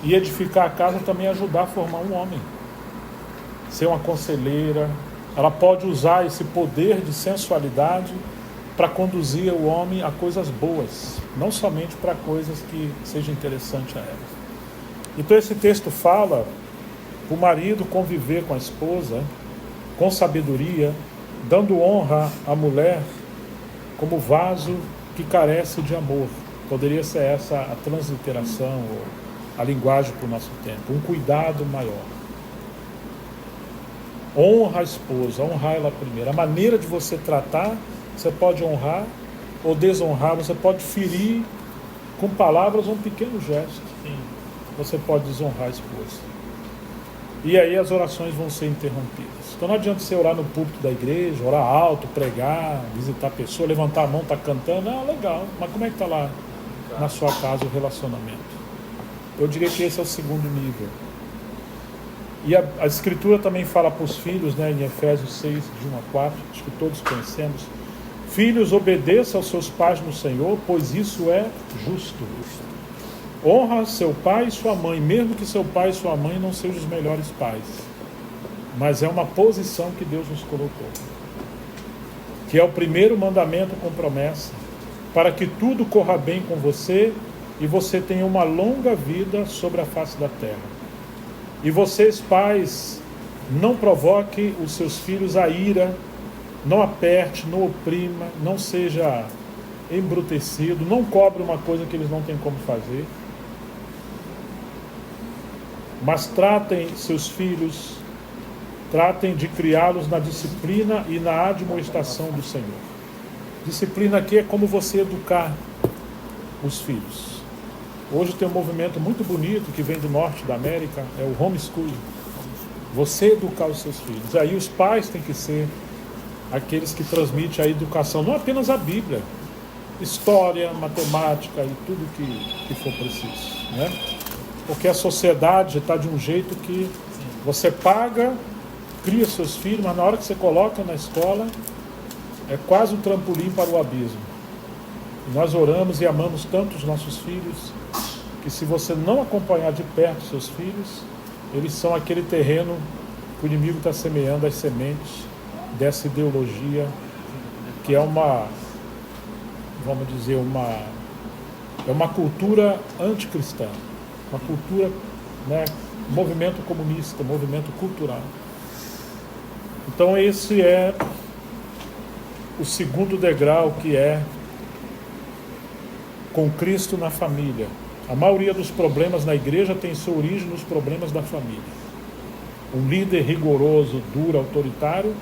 E edificar a casa também é ajudar a formar um homem. Ser uma conselheira. Ela pode usar esse poder de sensualidade para conduzir o homem a coisas boas. Não somente para coisas que sejam interessantes a ela. Então esse texto fala o marido conviver com a esposa com sabedoria, dando honra à mulher como vaso que carece de amor. Poderia ser essa a transliteração, ou a linguagem para o nosso tempo. Um cuidado maior. Honra a esposa, honrar ela primeiro. A maneira de você tratar, você pode honrar ou desonrar, você pode ferir com palavras ou um pequeno gesto. Você pode desonrar a esposa. E aí as orações vão ser interrompidas. Então não adianta você orar no púlpito da igreja, orar alto, pregar, visitar a pessoa, levantar a mão, tá cantando, legal, mas como é que está lá na sua casa o relacionamento? Eu diria que esse é o segundo nível. E a Escritura também fala para os filhos, né, em Efésios 6, de 1 a 4, acho que todos conhecemos: filhos, obedeçam aos seus pais no Senhor, pois isso é justo. Honra seu pai e sua mãe, mesmo que seu pai e sua mãe não sejam os melhores pais. Mas é uma posição que Deus nos colocou. Que é o primeiro mandamento com promessa, para que tudo corra bem com você e você tenha uma longa vida sobre a face da terra. E vocês, pais, não provoquem os seus filhos a ira, não aperte, não oprima, não seja embrutecido, não cobre uma coisa que eles não têm como fazer. Mas tratem seus filhos, tratem de criá-los na disciplina e na admoestação do Senhor. Disciplina aqui é como você educar os filhos. Hoje tem um movimento muito bonito que vem do norte da América, é o homeschooling. Você educar os seus filhos. Aí os pais têm que ser aqueles que transmitem a educação, não apenas a Bíblia, história, matemática e tudo que for preciso, né? Porque a sociedade está de um jeito que você paga, cria seus filhos, mas na hora que você coloca na escola, é quase um trampolim para o abismo. E nós oramos e amamos tanto os nossos filhos, que se você não acompanhar de perto seus filhos, eles são aquele terreno que o inimigo está semeando as sementes dessa ideologia, que é uma, vamos dizer, uma cultura anticristã. Uma cultura, né, movimento comunista, movimento cultural. Então esse é o segundo degrau, que é com Cristo na família. A maioria dos problemas na igreja tem sua origem nos problemas da família. Um líder rigoroso, duro, autoritário,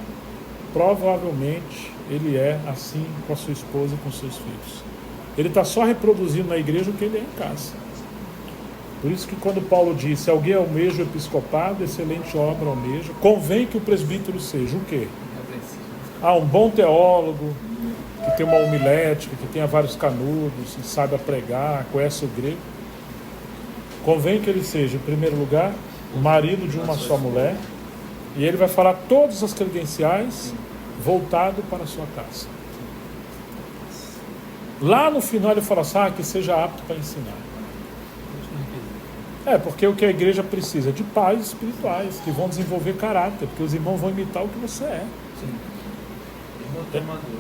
provavelmente ele é assim com a sua esposa e com seus filhos. Ele está só reproduzindo na igreja o que ele é em casa. Por isso que quando Paulo diz: se alguém almeja o episcopado, excelente obra almeja, convém que o presbítero seja o quê? Um bom teólogo, que tem uma homilética, que tenha vários canudos, que saiba pregar, conhece o grego. Convém que ele seja, em primeiro lugar, o marido de uma só mulher, e ele vai falar todas as credenciais voltado para a sua casa. Lá no final ele fala assim: que seja apto para ensinar. Porque o que a igreja precisa de pais espirituais, que vão desenvolver caráter, porque os irmãos vão imitar o que você é. Irmão, tem uma dúvida.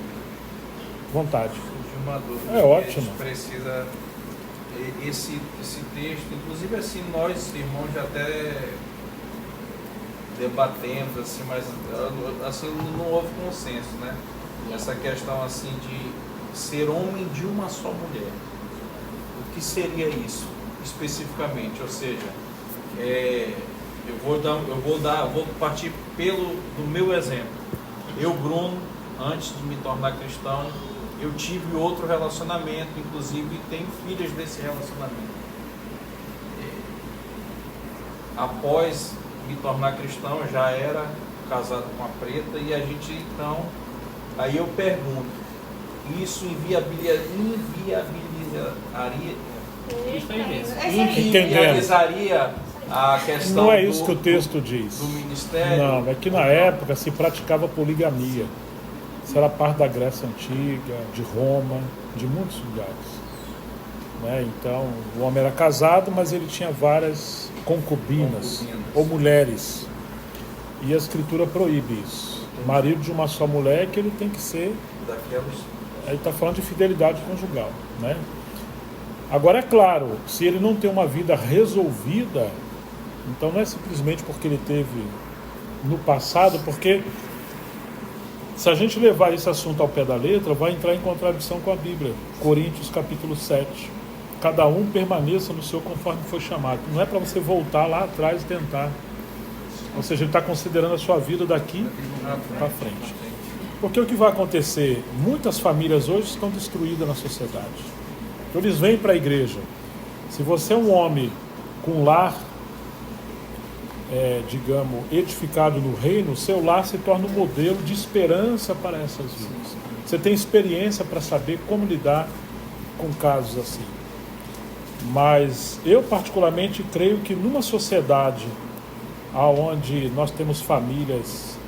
Vontade. Surgiu uma dúvida. É ótimo. A gente precisa esse texto, inclusive assim, nós irmãos já até debatemos assim, mas assim não houve consenso, né? Essa questão assim de ser homem de uma só mulher. O que seria isso especificamente? Ou seja, eu vou partir do meu exemplo. Eu, Bruno, antes de me tornar cristão, eu tive outro relacionamento, inclusive tenho filhas desse relacionamento. Após me tornar cristão, eu já era casado com a Preta e a gente então, aí eu pergunto, isso inviabilizaria a questão não é isso que o texto diz. Do ministério? Não, é que na época se praticava poligamia. Isso era parte da Grécia Antiga, de Roma, de muitos lugares. Né? Então, o homem era casado, mas ele tinha várias concubinas. Ou mulheres. E a Escritura proíbe isso. Marido de uma só mulher que ele tem que ser... Ele está falando de fidelidade conjugal. Né? Agora, é claro, se ele não tem uma vida resolvida, então não é simplesmente porque ele teve no passado, porque se a gente levar esse assunto ao pé da letra, vai entrar em contradição com a Bíblia. Coríntios capítulo 7. Cada um permaneça no seu conforme foi chamado. Não é para você voltar lá atrás e tentar. Ou seja, ele está considerando a sua vida daqui para frente. Porque o que vai acontecer? Muitas famílias hoje estão destruídas na sociedade. Então eles vêm para a igreja. Se você é um homem com lar, digamos, edificado no reino, seu lar se torna um modelo de esperança para essas vidas. Você tem experiência para saber como lidar com casos assim. Mas eu particularmente creio que numa sociedade onde nós temos famílias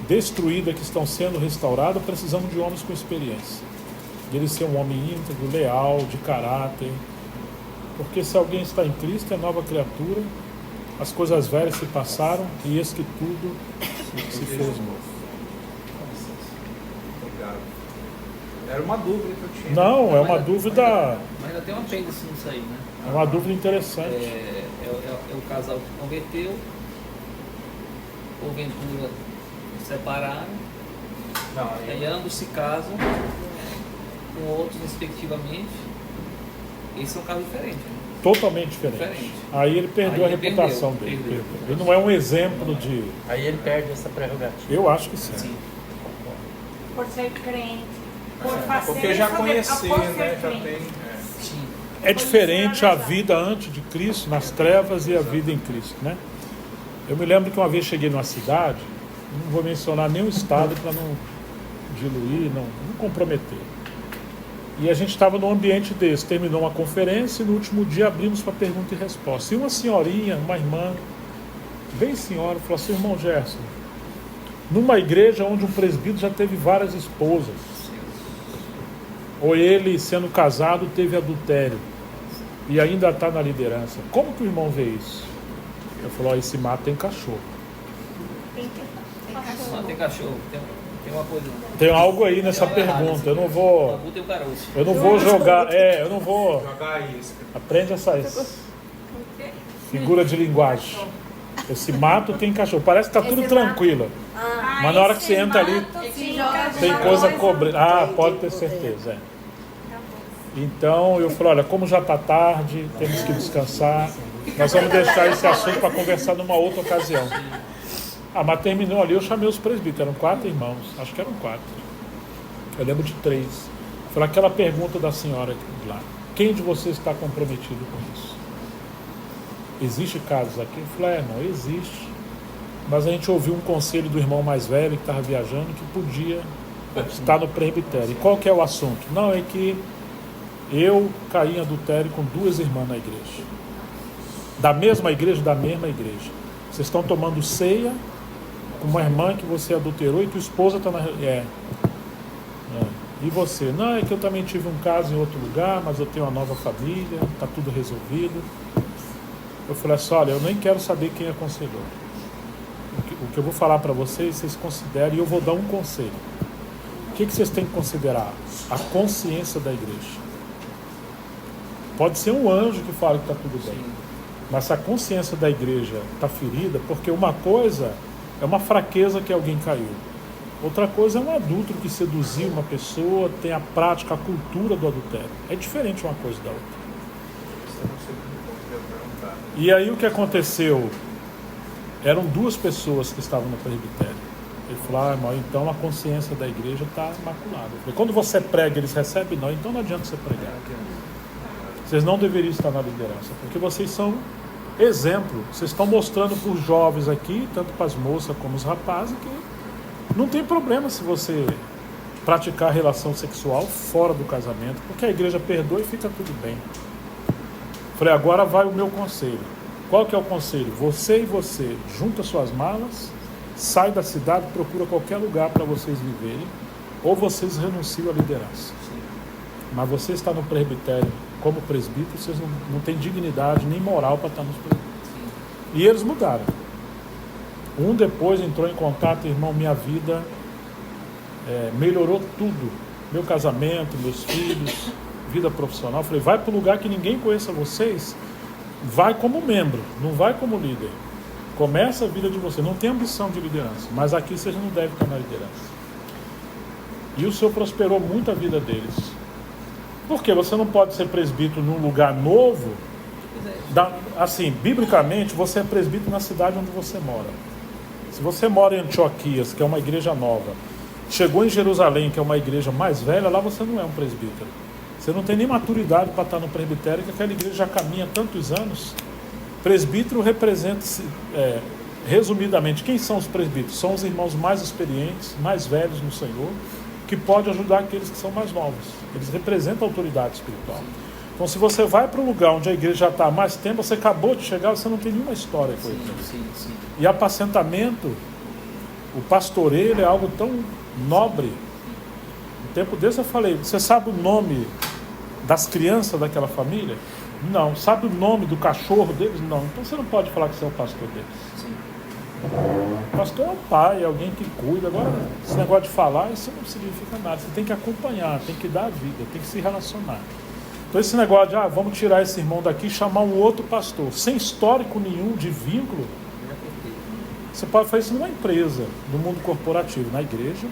destruídas que estão sendo restauradas, precisamos de homens com experiência. Ele ser um homem íntegro, leal, de caráter. Porque se alguém está em Cristo, é nova criatura, as coisas velhas se passaram e eis que tudo se fez novo. Obrigado. Era uma dúvida que eu tinha. Não, é uma dúvida... Mas ainda tem um apêndice nisso aí, né? É uma dúvida interessante. É o casal que converteu, porventura separaram, aí ambos se casam com outros respectivamente. Esse é um caso diferente, né? Totalmente diferente. Aí ele perdeu a reputação dele. Ele não é um exemplo de... Aí ele perde essa prerrogativa. Eu acho que sim. Por ser crente. Porque já conhecer, né? Já tem... É diferente a vida antes de Cristo, nas trevas, e a vida em Cristo, né? Eu me lembro que uma vez cheguei numa cidade, não vou mencionar nenhum estado para não diluir, não comprometer. E a gente estava num ambiente desse, terminou uma conferência e no último dia abrimos para pergunta e resposta. E uma senhorinha, uma irmã, bem senhora, falou assim: irmão Gerson, numa igreja onde um presbítero já teve várias esposas, ou ele, sendo casado, teve adultério e ainda está na liderança, como que o irmão vê isso? Eu falei: esse mato tem cachorro. Tem cachorro, tem uma coisa. Tem algo aí nessa pergunta. Eu não vou jogar. Eu não vou jogar isso. Aprende essas figuras de linguagem. Esse mato tem cachorro. Parece que tá tudo tranquilo. Mas na hora que você entra ali, tem coisa cobrindo. Pode ter certeza. Então eu falei: olha, como já está tarde, temos que descansar. Nós vamos deixar esse assunto para conversar numa outra ocasião. Mas terminou ali, eu chamei os presbíteros, eram 4 irmãos, acho que eram 4. Eu lembro de 3. Falei: aquela pergunta da senhora lá, quem de vocês está comprometido com isso? Existe casos aqui? Eu falei: não, existe. Mas a gente ouviu um conselho do irmão mais velho que estava viajando que podia estar no presbitério. E qual que é o assunto? Não, é que eu caí em adultério com 2 irmãs na igreja. Da mesma igreja? Da mesma igreja. Vocês estão tomando ceia com uma irmã que você adulterou e tua esposa está na... E você? Não, é que eu também tive um caso em outro lugar, mas eu tenho uma nova família, está tudo resolvido. Eu falei assim: olha, eu nem quero saber quem aconselhou. O que eu vou falar para vocês considerem, e eu vou dar um conselho. que vocês têm que considerar? A consciência da igreja. Pode ser um anjo que fala que está tudo bem. Mas se a consciência da igreja está ferida, porque uma coisa é uma fraqueza que alguém caiu. Outra coisa é um adúltero que seduziu uma pessoa, tem a prática, a cultura do adultério. É diferente uma coisa da outra. E aí o que aconteceu? Eram 2 pessoas que estavam no presbitério. Ele falou, irmão, então a consciência da igreja está imaculada. Eu falei, quando você prega, eles recebem? Não, então não adianta você pregar. Vocês não deveriam estar na liderança, porque vocês são exemplo. Vocês estão mostrando para os jovens aqui, tanto para as moças como os rapazes, que não tem problema se você praticar relação sexual fora do casamento, porque a igreja perdoa e fica tudo bem. Falei, agora vai o meu conselho. Qual que é o conselho? Você e você, junta suas malas, sai da cidade, procura qualquer lugar para vocês viverem, ou vocês renunciam à liderança. Mas você está no presbitério como presbítero, vocês não têm dignidade nem moral para estar nos presbíteros. E eles mudaram. Um depois entrou em contato, irmão, minha vida melhorou tudo. Meu casamento, meus filhos, vida profissional. Falei, vai para um lugar que ninguém conheça vocês, vai como membro, não vai como líder. Começa a vida de você, não tem ambição de liderança, mas aqui vocês não devem estar na liderança. E o Senhor prosperou muito a vida deles. Porque você não pode ser presbítero num lugar novo. Assim, biblicamente, você é presbítero na cidade onde você mora. Se você mora em Antioquias, que é uma igreja nova, chegou em Jerusalém, que é uma igreja mais velha, lá você não é um presbítero. Você não tem nem maturidade para estar no presbitério, que aquela igreja já caminha há tantos anos. Presbítero representa, resumidamente, quem são os presbíteros? São os irmãos mais experientes, mais velhos no Senhor, que podem ajudar aqueles que são mais novos. Eles representam a autoridade espiritual. Então, se você vai para um lugar onde a igreja já está há mais tempo, você acabou de chegar, você não tem nenhuma história com ele. Sim. E apacentamento, o pastoreio é algo tão nobre. No tempo desse eu falei, você sabe o nome das crianças daquela família? Não. Sabe o nome do cachorro deles? Não. Então você não pode falar que você é o pastor deles. Sim. O pastor é um pai, é alguém que cuida. Agora, esse negócio de falar, isso não significa nada. Você tem que acompanhar, tem que dar a vida, tem que se relacionar. Então esse negócio de, vamos tirar esse irmão daqui e chamar um outro pastor, sem histórico nenhum de vínculo, você pode fazer isso numa empresa, no mundo corporativo. Na igreja,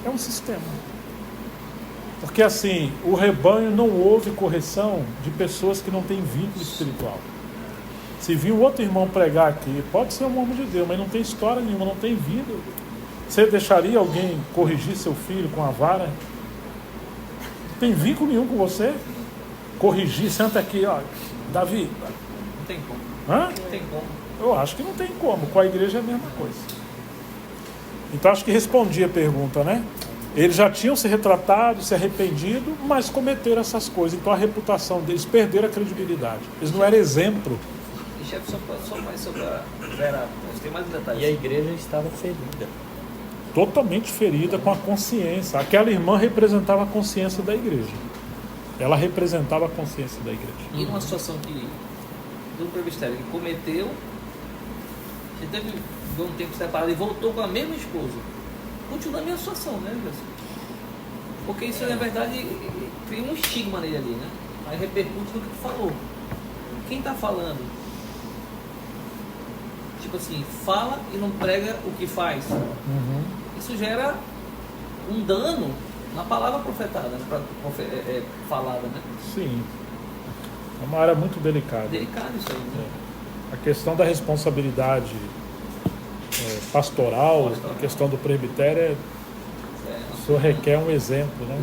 é um sistema. Porque assim, o rebanho não ouve correção de pessoas que não têm vínculo espiritual. Se vir um outro irmão pregar aqui, pode ser um homem de Deus, mas não tem história nenhuma, não tem vida. Você deixaria alguém corrigir seu filho com a vara? Não tem vínculo nenhum com você? Corrigir, senta aqui, ó, Davi. Não tem como. Hã? Não tem como. Eu acho que não tem como, com a igreja é a mesma coisa. Então acho que respondi a pergunta, né? Eles já tinham se retratado, se arrependido, mas cometeram essas coisas. Então a reputação deles, perderam a credibilidade. Eles não eram exemplo. E chefe, só mais sobre a Vera, tem mais detalhes. E a igreja estava ferida. Totalmente ferida com a consciência. Aquela irmã representava a consciência da igreja. Ela representava a consciência da igreja. E numa situação que do presbitério ele cometeu, ele teve um tempo separado e voltou com a mesma esposa. Continua a mesma situação, né, Anderson? Porque isso, na verdade, cria um estigma nele ali, né? Aí repercute no que tu falou. Quem tá falando? Tipo assim, fala e não prega o que faz. Isso gera um dano na palavra profetada, né? Falada, né? Sim. É uma área muito delicada. Delicado isso aí, né? A questão da responsabilidade pastoral, a questão do presbitério, o senhor requer um exemplo, né?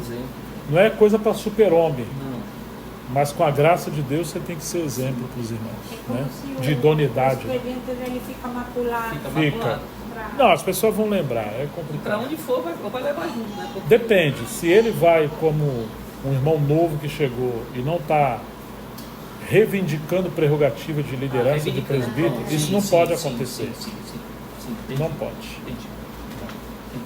Não é coisa para super-homem, mas com a graça de Deus você tem que ser exemplo para os irmãos, né? De idoneidade. O expediente ele fica maculado. Fica. Não, as pessoas vão lembrar, é complicado. Para onde for, vai levar junto, né? Porque... Depende, se ele vai como um irmão novo que chegou e não está reivindicando prerrogativa de liderança de presbítero, isso não pode acontecer. Não pode.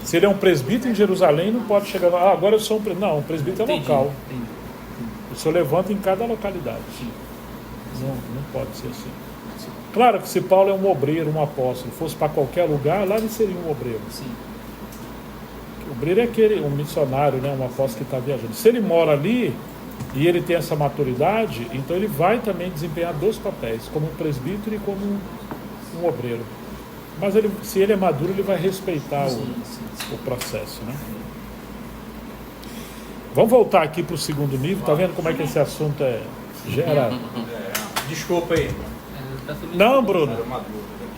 Se ele é um presbítero em Jerusalém, não pode chegar lá, agora eu sou um presbítero. Não, o presbítero é local. O senhor levanta em cada localidade. Não pode ser assim. Claro que se Paulo é um obreiro, um apóstolo, fosse para qualquer lugar, lá ele seria um obreiro. Obreiro é aquele, um missionário, né, um apóstolo que está viajando. Se ele mora ali e ele tem essa maturidade, então ele vai também desempenhar 2 papéis, como um presbítero e como um obreiro. Mas se ele é maduro, ele vai respeitar o processo, né? Vamos voltar aqui para o segundo nível. Tá vendo como é que esse assunto gera... Desculpa aí. Não, Bruno,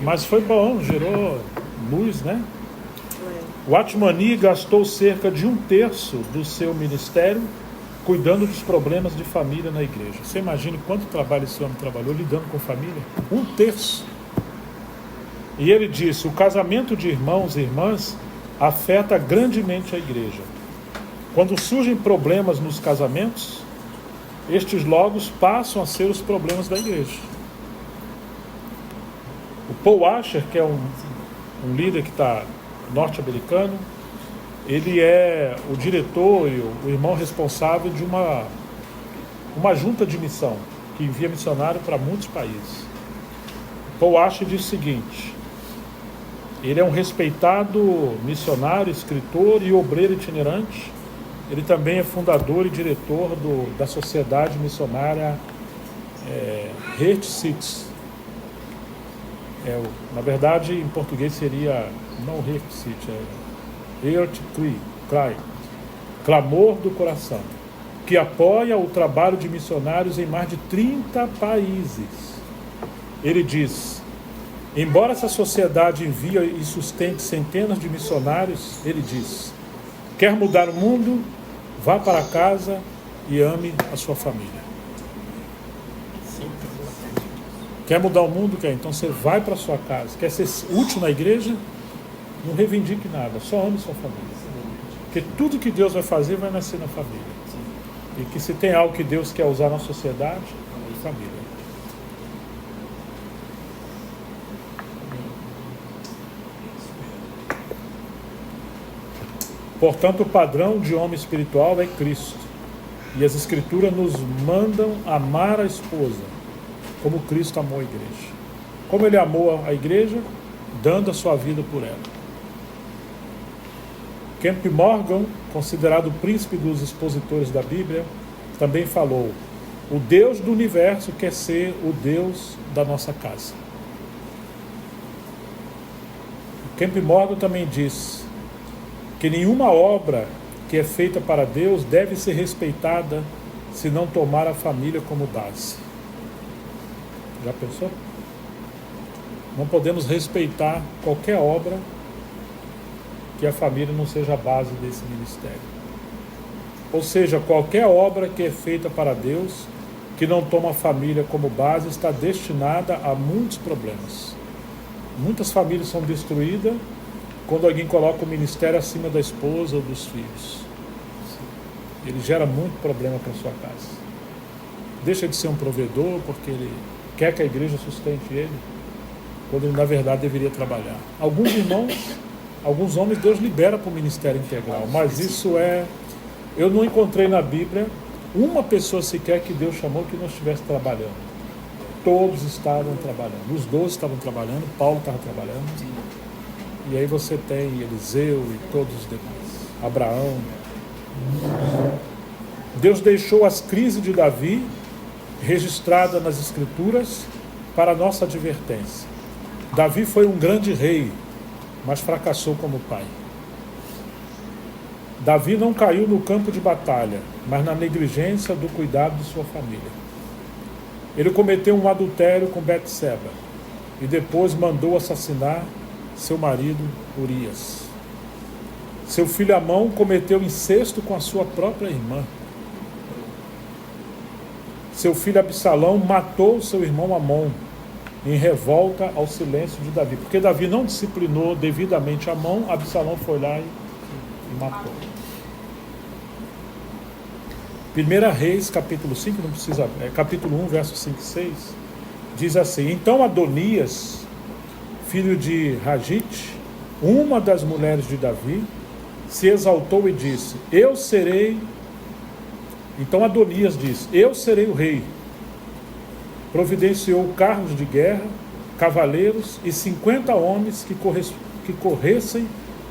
mas foi bom, gerou luz, né? O Atmani gastou cerca de 1/3 do seu ministério cuidando dos problemas de família na igreja. Você imagina quanto trabalho esse homem trabalhou lidando com família? 1/3. E ele disse: o casamento de irmãos e irmãs afeta grandemente a igreja. Quando surgem problemas nos casamentos, estes logo passam a ser os problemas da igreja. O Paul Washer, que é um líder que está norte-americano, ele é o diretor e o irmão responsável de uma junta de missão que envia missionário para muitos países. Paul Washer diz o seguinte: ele é um respeitado missionário, escritor e obreiro itinerante. Ele também é fundador e diretor da Sociedade Missionária Heart City. Na verdade, em português seria não Heart City, Heart Cry, Clamor do Coração, que apoia o trabalho de missionários em mais de 30 países. Ele diz: embora essa sociedade envie e sustente centenas de missionários, ele diz: quer mudar o mundo? Vá para casa e ame a sua família. Quer mudar o mundo? Quer? Então você vai para a sua casa. Quer ser útil na igreja? Não reivindique nada, só ame sua família. Porque tudo que Deus vai fazer vai nascer na família. E que se tem algo que Deus quer usar na sociedade, é família. Portanto, o padrão de homem espiritual é Cristo. E as Escrituras nos mandam amar a esposa, como Cristo amou a igreja. Como ele amou a igreja? Dando a sua vida por ela. Kemp Morgan, considerado o príncipe dos expositores da Bíblia, também falou: o Deus do universo quer ser o Deus da nossa casa. Kemp Morgan também diz que nenhuma obra que é feita para Deus deve ser respeitada se não tomar a família como base. Já pensou? Não podemos respeitar qualquer obra que a família não seja a base desse ministério. Ou seja, qualquer obra que é feita para Deus, que não toma a família como base, está destinada a muitos problemas. Muitas famílias são destruídas quando alguém coloca o ministério acima da esposa ou dos filhos. Ele gera muito problema para a sua casa. Deixa de ser um provedor porque ele quer que a igreja sustente ele, quando ele na verdade deveria trabalhar. Alguns irmãos, alguns homens, Deus libera para o ministério integral, mas isso eu não encontrei na Bíblia uma pessoa sequer que Deus chamou que não estivesse trabalhando. Todos estavam trabalhando, os 12 estavam trabalhando, Paulo estava trabalhando. E aí você tem Eliseu e todos os demais. Abraão. Deus deixou as crises de Davi registradas nas Escrituras para nossa advertência. Davi foi um grande rei, mas fracassou como pai. Davi não caiu no campo de batalha, mas na negligência do cuidado de sua família. Ele cometeu um adultério com Betseba e depois mandou assassinar seu marido Urias. Seu filho Amon cometeu incesto com a sua própria irmã. Seu filho Absalão matou seu irmão Amon em revolta ao silêncio de Davi. Porque Davi não disciplinou devidamente Amon, Absalão foi lá e matou. 1 Reis, capítulo 5, não precisa, capítulo 1, versos 5 e 6, diz assim: então Adonias, filho de Hagite, uma das mulheres de Davi, se exaltou e disse: eu serei. Então Adonias disse: eu serei o rei. Providenciou carros de guerra, cavaleiros e 50 homens que corressem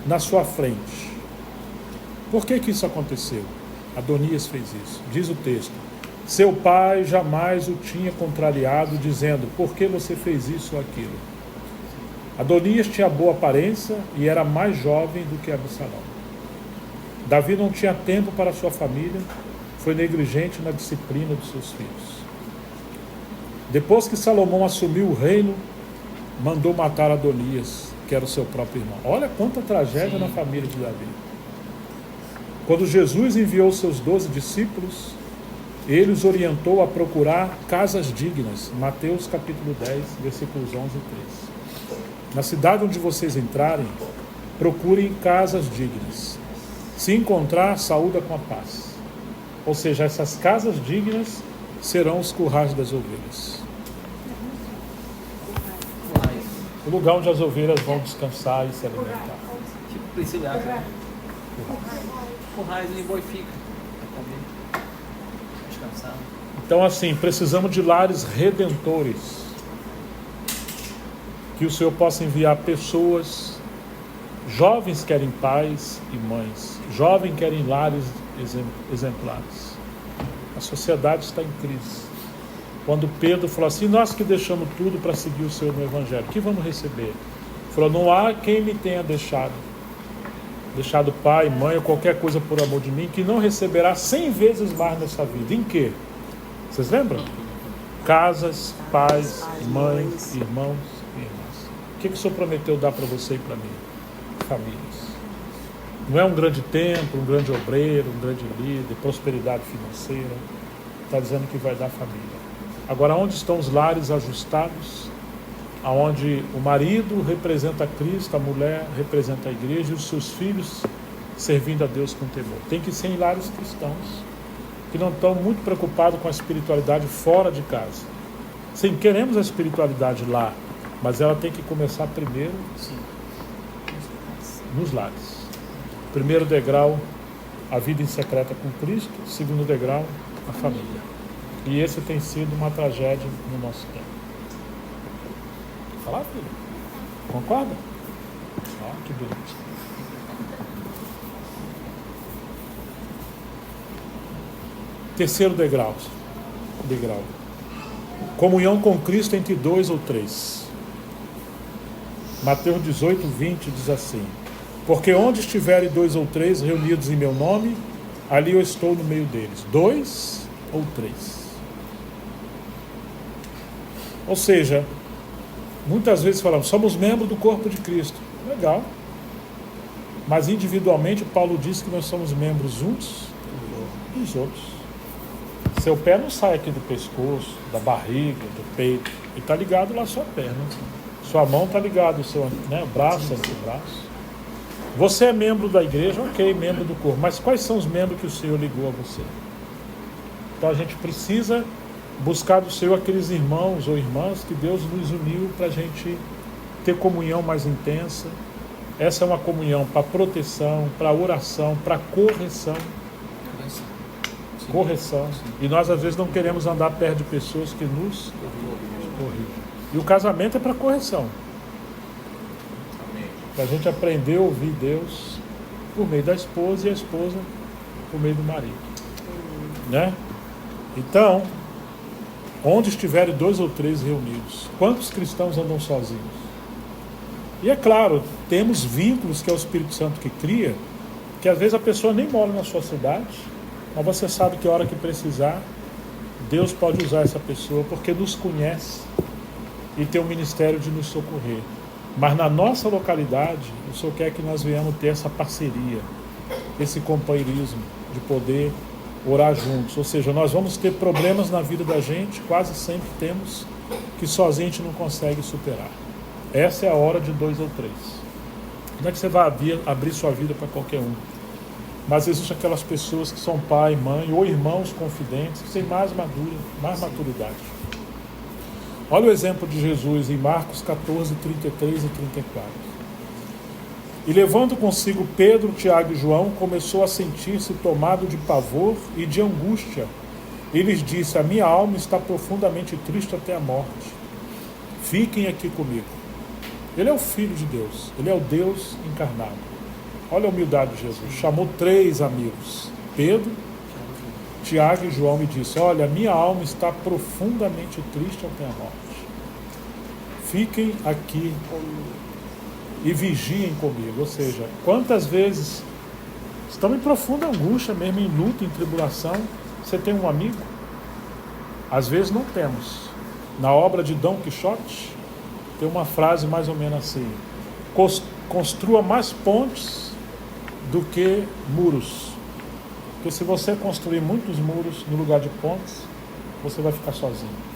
na sua frente. Por que isso aconteceu? Adonias fez isso. Diz o texto: seu pai jamais o tinha contrariado, dizendo, por que você fez isso ou aquilo? Adonias tinha boa aparência e era mais jovem do que Absalão. Davi não tinha tempo para sua família, foi negligente na disciplina dos seus filhos. Depois que Salomão assumiu o reino, mandou matar Adonias, que era o seu próprio irmão. Olha quanta tragédia na família de Davi. Quando Jesus enviou seus 12 discípulos, ele os orientou a procurar casas dignas. Mateus capítulo 10, versículos 11 e 13. Na cidade onde vocês entrarem, procurem casas dignas. Se encontrar, saúda com a paz. Ou seja, essas casas dignas serão os currais das ovelhas. O lugar onde as ovelhas vão descansar e se alimentar. Tipo princípio, currais e boi fica para comer, descansar. Então, assim, precisamos de lares redentores. Que o Senhor possa enviar pessoas, jovens querem pais e mães, jovens querem lares exemplares. A sociedade está em crise. Quando Pedro falou assim, nós que deixamos tudo para seguir o Senhor no Evangelho, o que vamos receber? Ele falou, não há quem me tenha deixado pai, mãe ou qualquer coisa por amor de mim, que não receberá 100 vezes mais nessa vida. Em quê? Vocês lembram? Casas, pais, mães, irmãos e irmãs. O que o Senhor prometeu dar para você e para mim? Famílias. Não é um grande templo, um grande obreiro, um grande líder, prosperidade financeira. Está dizendo que vai dar família. Agora, onde estão os lares ajustados? Onde o marido representa Cristo, a mulher representa a igreja e os seus filhos servindo a Deus com temor. Tem que ser em lares cristãos, que não estão muito preocupados com a espiritualidade fora de casa. Sim, queremos a espiritualidade lá, mas ela tem que começar primeiro nos lares. Primeiro degrau, a vida em secreta com Cristo. Segundo degrau, a família. E esse tem sido uma tragédia no nosso tempo. Falar, filho? Concorda? Que bonito. Terceiro degrau. Comunhão com Cristo entre 2 ou 3. Mateus 18, 20 diz assim: porque onde estiverem 2 ou 3 reunidos em meu nome, ali eu estou no meio deles. 2 ou 3. Ou seja, muitas vezes falamos, somos membros do corpo de Cristo. Legal. Mas individualmente, Paulo diz que nós somos membros uns dos outros. Seu pé não sai aqui do pescoço, da barriga, do peito. Ele está ligado lá à sua perna. Sua mão está ligada ao seu braço, antebraço. Você é membro da igreja, ok, membro do corpo. Mas quais são os membros que o Senhor ligou a você? Então a gente precisa buscar do Senhor aqueles irmãos ou irmãs que Deus nos uniu para a gente ter comunhão mais intensa. Essa é uma comunhão para proteção, para oração, para correção. Correção. E nós às vezes não queremos andar perto de pessoas que nos corrigem. E o casamento é para correção. Para a gente aprender a ouvir Deus por meio da esposa e a esposa por meio do marido. Né? Então, onde estiverem 2 ou 3 reunidos, quantos cristãos andam sozinhos? E é claro, temos vínculos que é o Espírito Santo que cria, que às vezes a pessoa nem mora na sua cidade, mas você sabe que a hora que precisar, Deus pode usar essa pessoa porque nos conhece e tem o ministério de nos socorrer. Mas na nossa localidade, o Senhor quer que nós venhamos ter essa parceria, esse companheirismo de poder orar juntos. Ou seja, nós vamos ter problemas na vida da gente, quase sempre temos, que sozinho a gente não consegue superar. Essa é a hora de 2 ou 3. Não é que você vai abrir sua vida para qualquer um. Mas existem aquelas pessoas que são pai, mãe ou irmãos confidentes, que têm mais maturidade. Olha o exemplo de Jesus em Marcos 14, 33 e 34. E levando consigo Pedro, Tiago e João, começou a sentir-se tomado de pavor e de angústia. E lhes disse, a minha alma está profundamente triste até a morte. Fiquem aqui comigo. Ele é o Filho de Deus, ele é o Deus encarnado. Olha a humildade de Jesus. Chamou 3 amigos, Pedro, Tiago e João, e disse: olha, minha alma está profundamente triste até a morte. Fiquem aqui e vigiem comigo. Ou seja, quantas vezes estamos em profunda angústia, mesmo em luta, em tribulação, você tem um amigo? Às vezes não temos. Na obra de Dom Quixote, tem uma frase mais ou menos assim: construa mais pontes do que muros. Porque se você construir muitos muros no lugar de pontes, você vai ficar sozinho.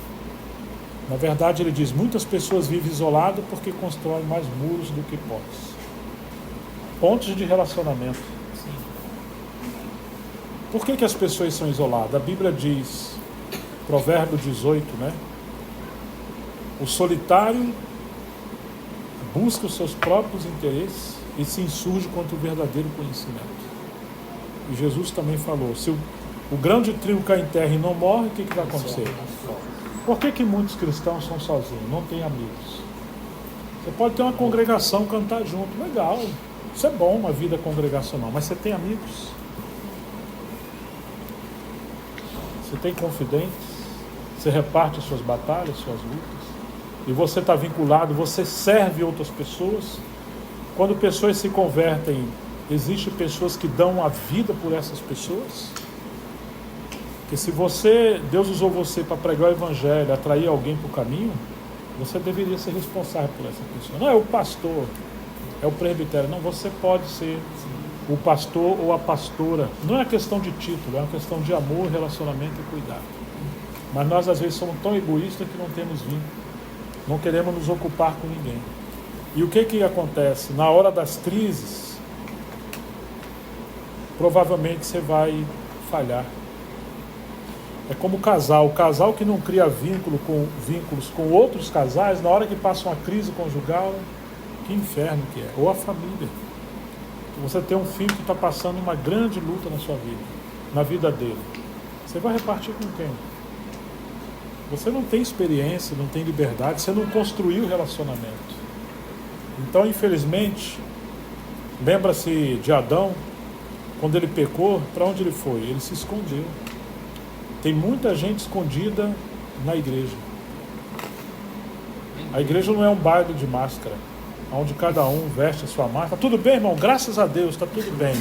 Na verdade, ele diz: muitas pessoas vivem isoladas porque constroem mais muros do que pontes. Pontes de relacionamento. Por que as pessoas são isoladas? A Bíblia diz, Provérbio 18, né? O solitário busca os seus próprios interesses e se insurge contra o verdadeiro conhecimento. E Jesus também falou: se o grão de trigo cai em terra e não morre, o que vai acontecer? Por que muitos cristãos são sozinhos? Não têm amigos. Você pode ter uma congregação, cantar junto, legal, isso é bom, uma vida congregacional, mas você tem amigos? Você tem confidentes? Você reparte as suas batalhas, suas lutas? E você está vinculado, você serve outras pessoas? Quando pessoas se convertem, existem pessoas que dão a vida por essas pessoas? Porque se Deus usou você para pregar o evangelho, atrair alguém para o caminho, você deveria ser responsável por essa pessoa. Não é o pastor, é o presbitério. Não, você pode ser o pastor ou a pastora. Não é uma questão de título, é uma questão de amor, relacionamento e cuidado. Mas nós às vezes somos tão egoístas que não temos vínculo. Não queremos nos ocupar com ninguém. E o que acontece? Na hora das crises, provavelmente você vai falhar. É como o casal que não cria vínculos com outros casais, na hora que passa uma crise conjugal, que inferno que é. Ou a família. Você tem um filho que está passando uma grande luta na sua vida, na vida dele. Você vai repartir com quem? Você não tem experiência, não tem liberdade, você não construiu relacionamento. Então, infelizmente, lembra-se de Adão, quando ele pecou, para onde ele foi? Ele se escondeu. Tem muita gente escondida na igreja. A igreja não é um baile de máscara, onde cada um veste a sua máscara. Tudo bem, irmão? Graças a Deus, está tudo bem.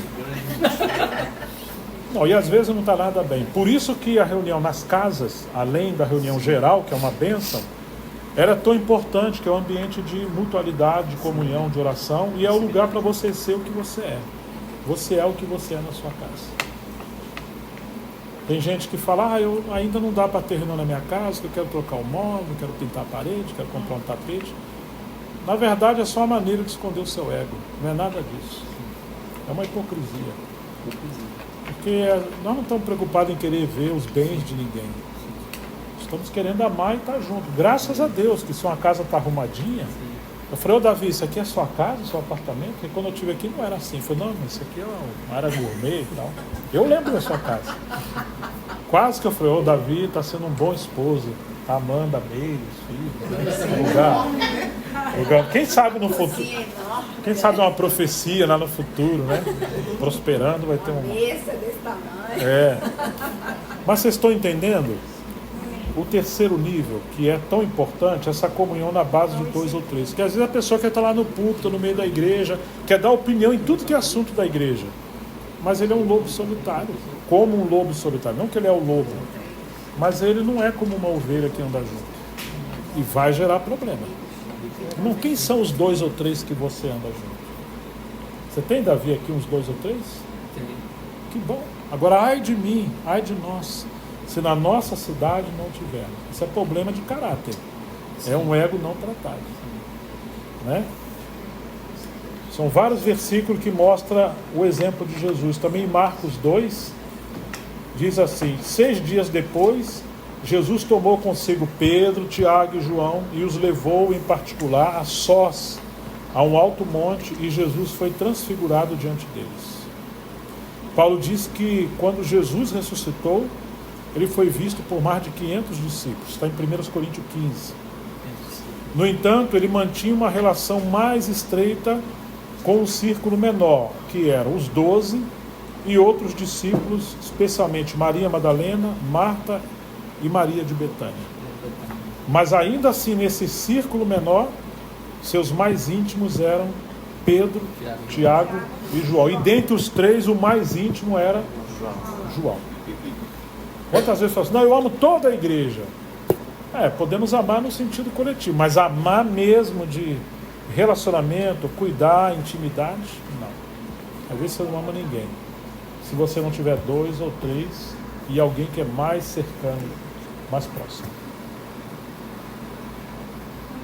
Não, e às vezes não está nada bem. Por isso que a reunião nas casas, além da reunião geral, que é uma bênção, era tão importante, que é um ambiente de mutualidade, de comunhão, de oração, e é o lugar para você ser o que você é. Você é o que você é na sua casa. Tem gente que fala: eu ainda não dá para ter reunião na minha casa, que eu quero trocar o móvel, quero pintar a parede, quero comprar um tapete. Na verdade, é só uma maneira de esconder o seu ego. Não é nada disso. É uma hipocrisia. Porque nós não estamos preocupados em querer ver os bens de ninguém. Estamos querendo amar e estar junto. Graças a Deus que se uma casa está arrumadinha. Eu falei: Davi, isso aqui é sua casa, seu apartamento? Porque quando eu estive aqui não era assim. Eu falei: não, mas isso aqui é uma área gourmet e tal. Eu lembro da sua casa. Quase que eu falei: Davi está sendo um bom esposo. Está amando a Meire, os filhos. Lugar. Quem sabe no futuro. Quem sabe uma profecia lá no futuro, né? Prosperando, vai ter uma mesa desse tamanho. Mas vocês estão entendendo? O terceiro nível, que é tão importante, essa comunhão na base de 2 ou 3. Porque às vezes a pessoa quer estar lá no púlpito, no meio da igreja, quer dar opinião em tudo que é assunto da igreja. Mas ele é um lobo solitário. Como um lobo solitário. Não que ele é o lobo, mas ele não é como uma ovelha que anda junto. E vai gerar problema. Irmão, quem são os 2 ou 3 que você anda junto? Você tem, Davi, aqui uns 2 ou 3? Tem. Que bom. Agora, ai de mim, ai de nós, se na nossa cidade não tiver. Isso é problema de caráter. É um ego não tratado. Né? São vários versículos que mostram o exemplo de Jesus. Também em Marcos 2, diz assim: 6 dias depois, Jesus tomou consigo Pedro, Tiago e João e os levou em particular a sós a um alto monte, e Jesus foi transfigurado diante deles. Paulo diz que quando Jesus ressuscitou, ele foi visto por mais de 500 discípulos. Está em 1 Coríntios 15. No entanto, ele mantinha uma relação mais estreita com um círculo menor, que eram os 12 e outros discípulos, especialmente Maria Madalena, Marta e Maria de Betânia. Mas ainda assim, nesse círculo menor, seus mais íntimos eram Pedro, Tiago e João. E dentre os três, o mais íntimo era João. Quantas vezes falam assim, não, eu amo toda a igreja. Podemos amar no sentido coletivo, mas amar mesmo de relacionamento, cuidar, intimidade, não. Às vezes você não ama ninguém. Se você não tiver 2 ou 3 e alguém que é mais cercano, mais próximo.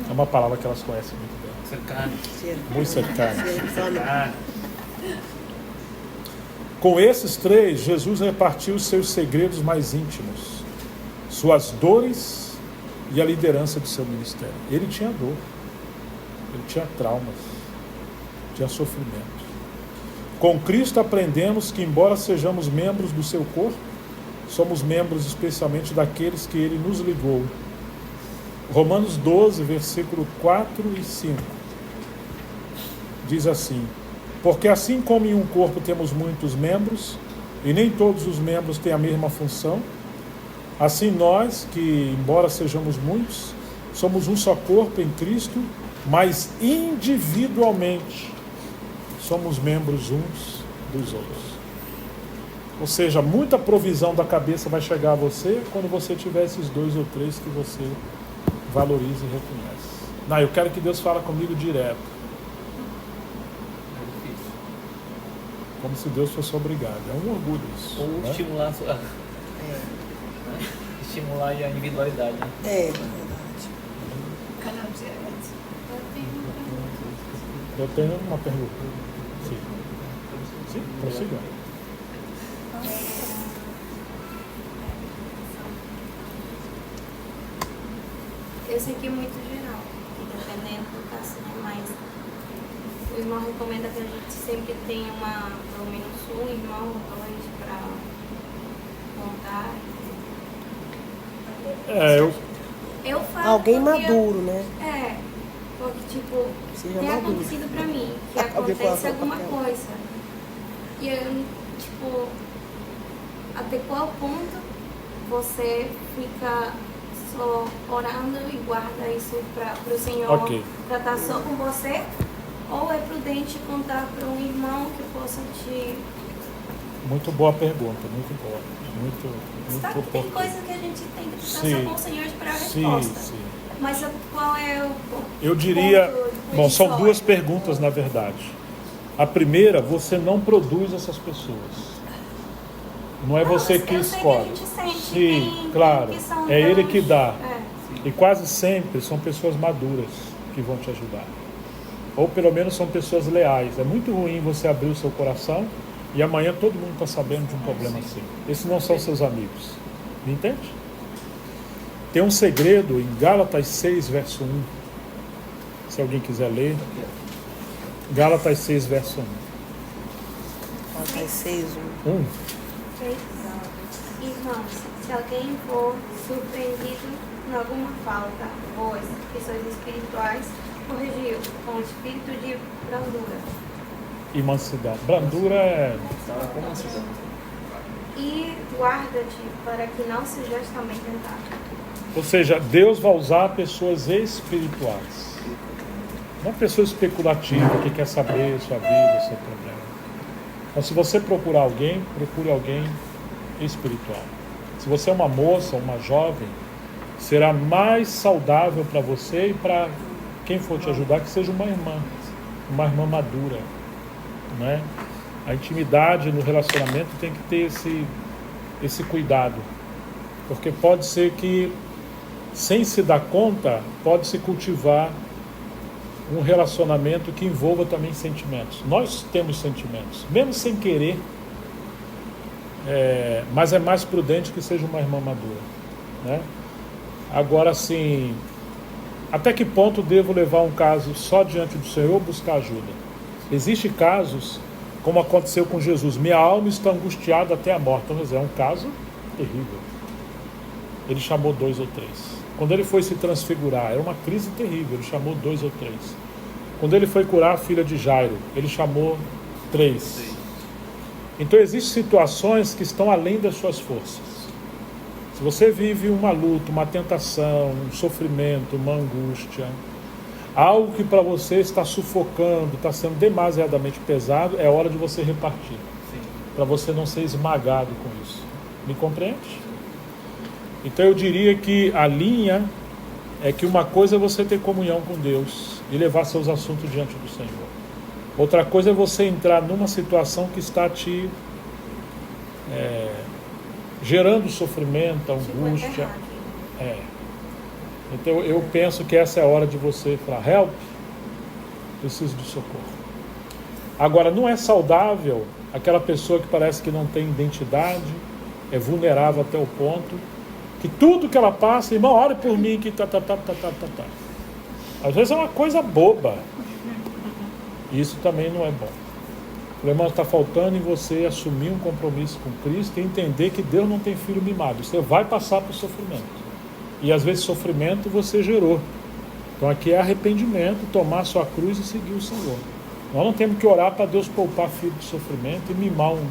É uma palavra que elas conhecem muito bem. Cercado. Muito cercano. Com esses 3, Jesus repartiu os seus segredos mais íntimos, suas dores e a liderança do seu ministério. Ele tinha dor, ele tinha traumas, tinha sofrimento. Com Cristo aprendemos que, embora sejamos membros do seu corpo, somos membros especialmente daqueles que ele nos ligou. Romanos 12, versículo 4 e 5. Diz assim: porque assim como em um corpo temos muitos membros, e nem todos os membros têm a mesma função, assim nós, que embora sejamos muitos, somos um só corpo em Cristo, mas individualmente somos membros uns dos outros. Ou seja, muita provisão da cabeça vai chegar a você quando você tiver esses 2 ou 3 que você valoriza e reconhece. Não, eu quero que Deus fale comigo direto. Como se Deus fosse obrigado. É um orgulho isso. Ou né? estimular a sua... estimular a individualidade. Né? É verdade. Eu tenho uma pergunta. Sim. Sim, prossiga. Eu sei que é muito geral, e dependendo do caso, né? Mas o irmão recomenda que a gente sempre tenha pelo menos um irmão ou 2 para contar. Eu falo Alguém porque maduro, né? Porque tipo, Seja tem maduro. acontecido pra mim, que Alguém acontece passa o alguma papel. coisa. E eu, tipo, até qual ponto você fica só orando e guarda isso para o Senhor, para estar só com você? Ou é prudente contar para um irmão que possa te... Muito boa pergunta, muito boa. Muito Sabe que tem oportuna. coisas que a gente tem que estar Sim. só com o Senhor e esperar a resposta. Sim. Mas qual é o Eu diria... ponto Bom, são decisório? 2 perguntas, na verdade. A primeira, você não produz essas pessoas. Não é você que eu sei escolhe. Que a gente sente, Sim, tem claro. que são É ele tão- que dá. É. E quase sempre são pessoas maduras que vão te ajudar. Ou pelo menos são pessoas leais. É muito ruim você abrir o seu coração e amanhã todo mundo está sabendo de um problema assim. Esses não são seus amigos. Me entende? Tem um segredo em Gálatas 6, verso 1. Se alguém quiser ler. Gálatas 6, verso 1. Gálatas 6, 1. Irmãos, se alguém for surpreendido em alguma falta, vós, que sois espirituais, corrigiu com espírito de brandura. E mansidão. Brandura é... E guarda-te para que não sejas também tentado. Ou seja, Deus vai usar pessoas espirituais. Não pessoa especulativa que quer saber sua vida, seu problema. Então, se você procurar alguém, procure alguém espiritual. Se você é uma moça, uma jovem, será mais saudável para você e para quem for te ajudar que seja uma irmã madura, né? A intimidade no relacionamento tem que ter esse cuidado, porque pode ser que, sem se dar conta, pode se cultivar um relacionamento que envolva também sentimentos. Nós temos sentimentos, mesmo sem querer, mas é mais prudente que seja uma irmã madura, né? Agora, assim, até que ponto devo levar um caso só diante do Senhor ou buscar ajuda? Existem casos, como aconteceu com Jesus, minha alma está angustiada até a morte. Então, é um caso terrível. Ele chamou 2 ou 3. Quando ele foi se transfigurar, era uma crise terrível, ele chamou 2 ou 3. Quando ele foi curar a filha de Jairo, ele chamou 3. Então existem situações que estão além das suas forças. Se você vive uma luta, uma tentação, um sofrimento, uma angústia, algo que para você está sufocando, está sendo demasiadamente pesado, é hora de você repartir. Para você não ser esmagado com isso. Me compreende? Então eu diria que a linha é que uma coisa é você ter comunhão com Deus e levar seus assuntos diante do Senhor. Outra coisa é você entrar numa situação que está te gerando sofrimento, angústia. Então eu penso que essa é a hora de você falar, help, preciso de socorro. Agora, não é saudável aquela pessoa que parece que não tem identidade, é vulnerável até o ponto que tudo que ela passa, irmão, ore por mim, que tá. Às vezes é uma coisa boba. Isso também não é bom. O irmão, está faltando em você assumir um compromisso com Cristo e entender que Deus não tem filho mimado. Você vai passar por sofrimento. E às vezes sofrimento você gerou. Então aqui é arrependimento, tomar sua cruz e seguir o Senhor. Nós não temos que orar para Deus poupar filho de sofrimento e mimar um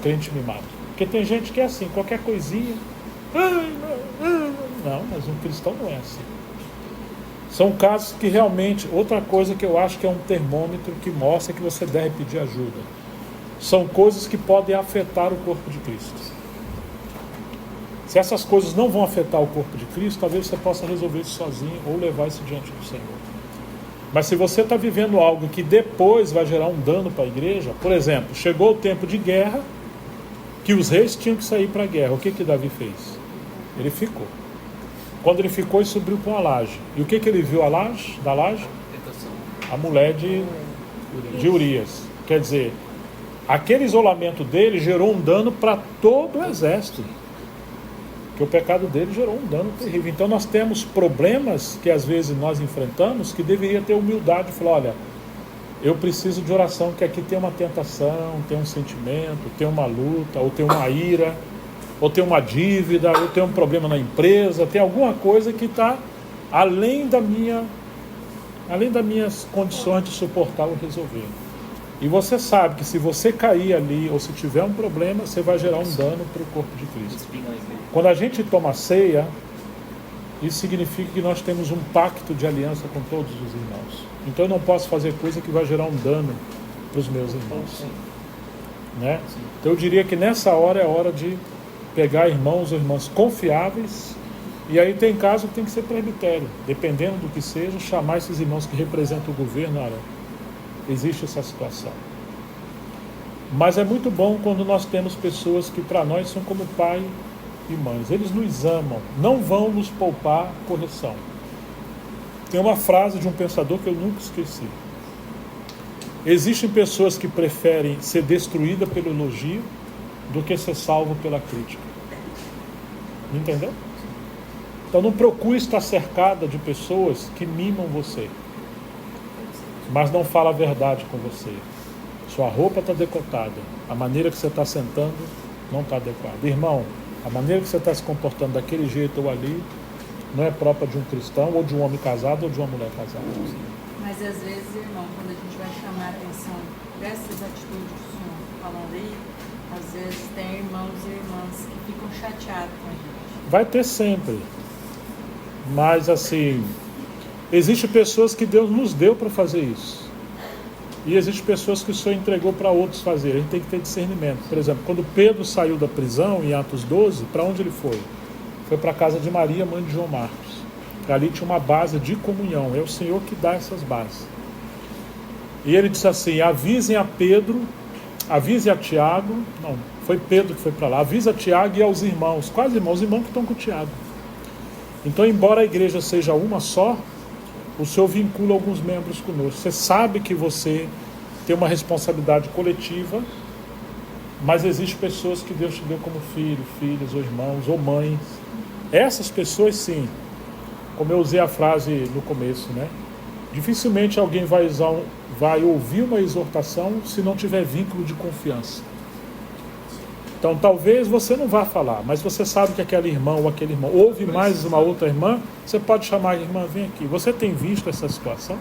crente mimado. Porque tem gente que é assim, qualquer coisinha... Não, mas um cristão não é assim. São casos que realmente... Outra coisa que eu acho que é um termômetro que mostra que você deve pedir ajuda. São coisas que podem afetar o corpo de Cristo. Se essas coisas não vão afetar o corpo de Cristo, talvez você possa resolver isso sozinho ou levar isso diante do Senhor. Mas se você está vivendo algo que depois vai gerar um dano para a igreja, por exemplo, chegou o tempo de guerra, que os reis tinham que sair para a guerra. O que Davi fez? Ele ficou. Quando ele ficou, ele subiu com a laje. E o que ele viu da laje? A mulher de Urias. Quer dizer, aquele isolamento dele gerou um dano para todo o exército. Que o pecado dele gerou um dano terrível. Então nós temos problemas que às vezes nós enfrentamos que deveria ter humildade e falar, olha, eu preciso de oração, que aqui tem uma tentação, tem um sentimento, tem uma luta, ou tem uma ira, ou tem uma dívida, ou tem um problema na empresa, tem alguma coisa que está além das minhas condições de suportar ou resolver. E você sabe que se você cair ali, ou se tiver um problema, você vai gerar um dano para o corpo de Cristo. Quando a gente toma ceia, isso significa que nós temos um pacto de aliança com todos os irmãos. Então eu não posso fazer coisa que vai gerar um dano para os meus irmãos. Né? Então eu diria que nessa hora é hora de pegar irmãos ou irmãs confiáveis, e aí tem caso que tem que ser presbitério, dependendo do que seja, chamar esses irmãos que representam o governo, olha, existe essa situação. Mas é muito bom quando nós temos pessoas que para nós são como pai e mães. Eles nos amam, não vão nos poupar correção. Tem uma frase de um pensador que eu nunca esqueci. Existem pessoas que preferem ser destruída pelo elogio do que ser salvo pela crítica. Entendeu? Então não procure estar cercada de pessoas que mimam você, mas não fala a verdade com você. Sua roupa está decotada, a maneira que você está sentando não está adequada. Irmão, a maneira que você está se comportando daquele jeito ou ali não é própria de um cristão, ou de um homem casado, ou de uma mulher casada. Mas às vezes, irmão, quando a gente vai chamar a atenção dessas atitudes que o senhor falando aí, às vezes tem irmãos e irmãs que ficam chateados com a gente. Vai ter sempre. Mas assim, existem pessoas que Deus nos deu para fazer isso. E existem pessoas que o Senhor entregou para outros fazer. A gente tem que ter discernimento. Por exemplo, quando Pedro saiu da prisão, em Atos 12, para onde ele foi? Foi para a casa de Maria, mãe de João Marcos. Ali tinha uma base de comunhão. É o Senhor que dá essas bases. E ele disse assim, avisem a Pedro, avise a Tiago, não, foi Pedro que foi para lá, avisa a Tiago e aos irmãos. Quais irmãos? Os irmãos que estão com o Tiago. Então, embora a igreja seja uma só, o Senhor vincula alguns membros conosco. Você sabe que você tem uma responsabilidade coletiva, mas existem pessoas que Deus te deu como filho, filhas, ou irmãos, ou mães. Essas pessoas, sim, como eu usei a frase no começo, né? Dificilmente alguém vai ouvir uma exortação se não tiver vínculo de confiança. Então, talvez você não vá falar, mas você sabe que aquele irmão ou aquele irmão ouve mais uma outra irmã, você pode chamar a irmã, vem aqui. Você tem visto essa situação?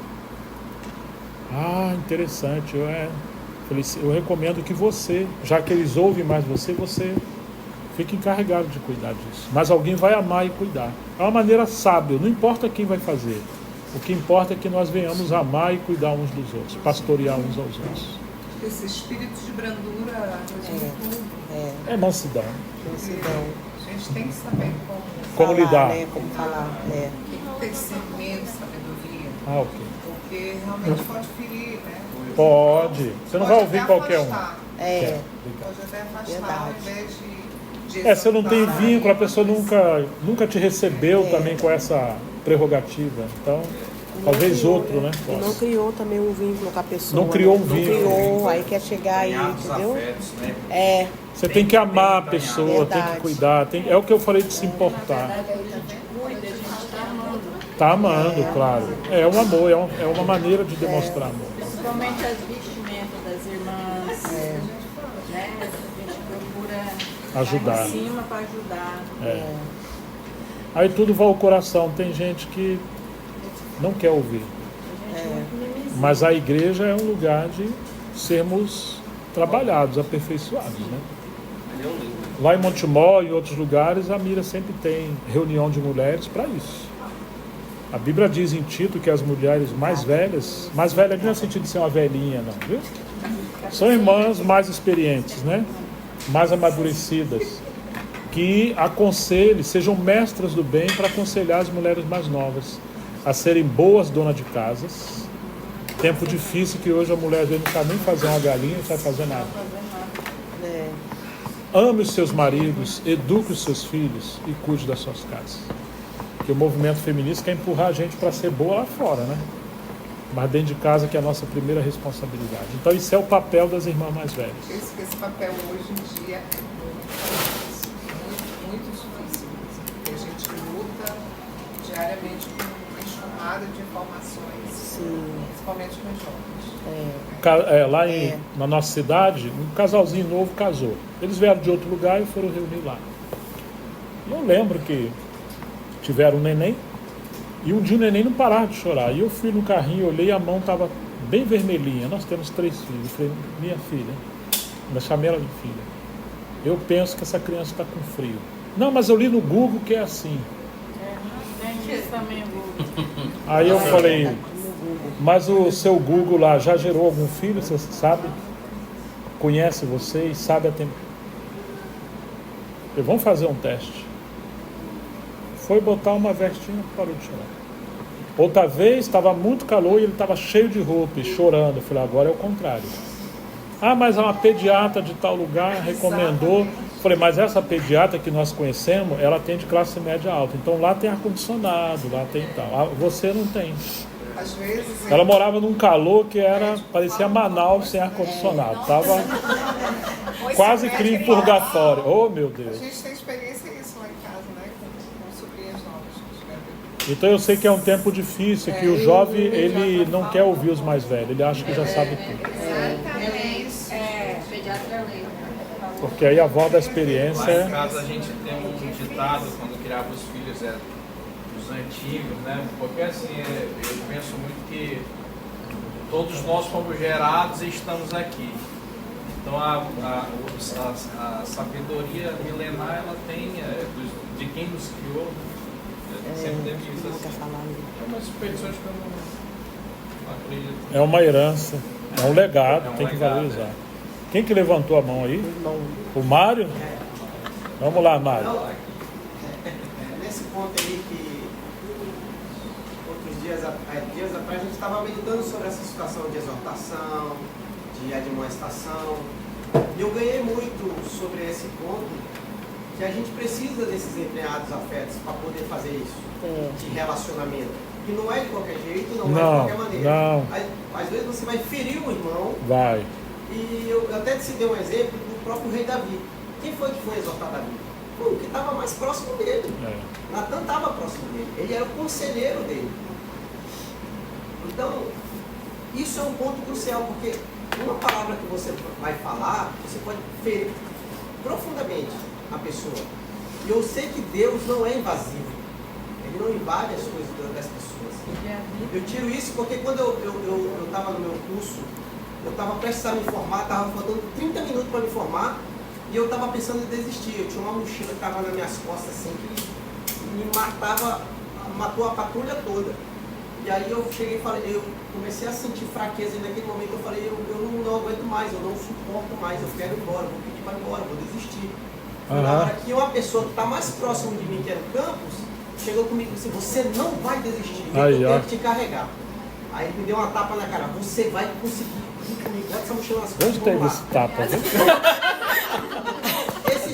Ah, interessante. Eu recomendo que você, já que eles ouvem mais você fique encarregado de cuidar disso. Mas alguém vai amar e cuidar. É uma maneira sábia, não importa quem vai fazer. O que importa é que nós venhamos amar e cuidar uns dos outros, pastorear uns aos outros. Esse espírito de brandura resume tudo. É mansidão. A gente tem que saber Como falar, lidar. Né? Como falar. Tem que ter discernimento, sabedoria. Ah, ok. Porque realmente pode ferir, né? Pode. Você não vai ouvir qualquer um. Pode até afastar ao invés de você não tem vínculo, a pessoa nunca te recebeu também com essa prerrogativa. Então, talvez outro, né? E não criou também um vínculo com a pessoa. Não criou um Não vínculo. criou, aí quer chegar aí, entendeu? Afetos, né? Você tem que amar a pessoa, tem que cuidar. É o que eu falei de se importar. Está amando, claro. É um amor, é uma maneira de demonstrar amor. Principalmente as vestimentas das irmãs. Né? A gente procura ajudar. em cima para ajudar. Aí tudo vai ao coração. Tem gente que não quer ouvir. Mas a igreja é um lugar de sermos trabalhados, aperfeiçoados, né? Lá em Montemor e em outros lugares, a Mira sempre tem reunião de mulheres para isso. A Bíblia diz em Tito que as mulheres mais velhas não é no sentido de ser uma velhinha, não, viu? São irmãs mais experientes, né? Mais amadurecidas, que aconselhem, sejam mestras do bem para aconselhar as mulheres mais novas a serem boas donas de casas. Tempo difícil que hoje a mulher às vezes não sabe nem fazer uma galinha, não sabe fazer nada. Ame os seus maridos, eduque os seus filhos e cuide das suas casas. Porque o movimento feminista quer empurrar a gente para ser boa lá fora, né? Mas dentro de casa que é a nossa primeira responsabilidade. Então isso é o papel das irmãs mais velhas. Esse papel hoje em dia é muito difícil. Porque a gente luta diariamente com uma enxurrada de informações, principalmente com os jovens. Lá na nossa cidade, um casalzinho novo casou. Eles vieram de outro lugar e foram reunir lá. Eu lembro que tiveram um neném e um dia o neném não parava de chorar. E eu fui no carrinho, olhei, a mão estava bem vermelhinha. Nós temos 3 filhos. Eu falei, minha filha, ainda chamei ela de filha. Eu penso que essa criança está com frio. Não, mas eu li no Google que é assim. Também Aí eu falei, mas o seu Google lá já gerou algum filho, você sabe? Conhece vocês, sabe a tempo. Vamos fazer um teste. Foi botar uma vestinha e parou de chorar. Outra vez estava muito calor e ele estava cheio de roupa e chorando. Eu falei, agora é o contrário. Ah, mas uma pediatra de tal lugar recomendou. Eu falei, mas essa pediatra que nós conhecemos, ela tem de classe média alta. Então lá tem ar-condicionado, lá tem tal. Você não tem. Às vezes, ela morava num calor que parecia Manaus sem ar-condicionado. Tava quase crime purgatório. Oh, meu Deus. A gente tem experiência isso lá em casa, né? Com sobrinhas novas. Então eu sei que é um tempo difícil, que o jovem, ele não quer ouvir os mais velhos. Ele acha que já sabe tudo. Exatamente. Pediatra é lei. Porque aí a avó da experiência Lá em casa a gente tem um ditado, quando criava os filhos, dos antigos, né? Porque assim, eu penso muito que todos nós fomos gerados e estamos aqui. Então a sabedoria milenar, ela tem, de quem nos criou, sempre teve isso assim. É uma superstição que eu não acredito. é uma herança, é um legado, tem que valorizar. Quem que levantou a mão aí? O Mário? Vamos lá, Mário. Nesse ponto aí que outros dias atrás a gente estava meditando sobre essa situação de exortação, de admoestação, e eu ganhei muito sobre esse ponto, que a gente precisa desses empregados afetos para poder fazer isso, de relacionamento. Que não é de qualquer jeito, não é de qualquer maneira. Não. Às vezes você vai ferir o irmão. Vai. E eu até te dei um exemplo do próprio rei Davi. Quem foi que foi exortar Davi? Foi o que estava mais próximo dele. Natan estava próximo dele. Ele era o conselheiro dele. Então, isso é um ponto crucial, porque uma palavra que você vai falar, você pode ferir profundamente a pessoa. E eu sei que Deus não é invasivo. Ele não invade as coisas das pessoas. Eu tiro isso porque quando eu estava no meu curso, eu estava prestes a me formar, estava faltando 30 minutos para me formar, e eu estava pensando em desistir. Eu tinha uma mochila que estava nas minhas costas assim, que me matou a patrulha toda. E aí eu cheguei e falei, eu comecei a sentir fraqueza, e naquele momento eu falei, eu não aguento mais, eu não suporto mais, eu quero ir embora, vou pedir para ir embora, vou desistir. Na hora que uma pessoa que está mais próximo de mim, que era o Campos, chegou comigo e disse, você não vai desistir, eu tenho que te carregar. Aí ele me deu uma tapa na cara, você vai conseguir ir comigo, bota essa mochila nas costas. Onde teve esse tapa?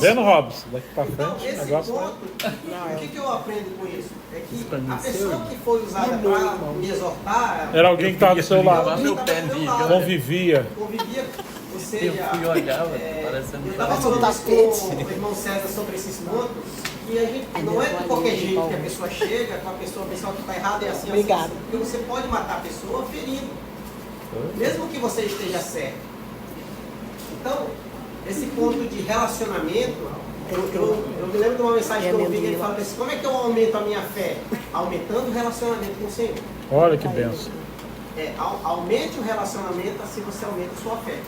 Vendo, Robson? Daqui pra frente, então, esse negócio ponto, o que eu aprendo com isso? É que a pessoa que foi usada para me exortar... Era alguém que estava do seu lado, convivia, ou seja, eu olhava, eu estava falando isso com o irmão César sobre esses pontos, e a gente, não é de qualquer jeito que a pessoa chega, com a pessoa que está errada, é assim, Obrigada. Assim, porque você pode matar a pessoa ferindo, mesmo que você esteja certo. Então, esse ponto de relacionamento, eu me lembro de uma mensagem que eu ouvi, que ele fala assim, como é que eu aumento a minha fé? Aumentando o relacionamento com o Senhor. Olha que benção. Aumente o relacionamento, assim você aumenta a sua fé.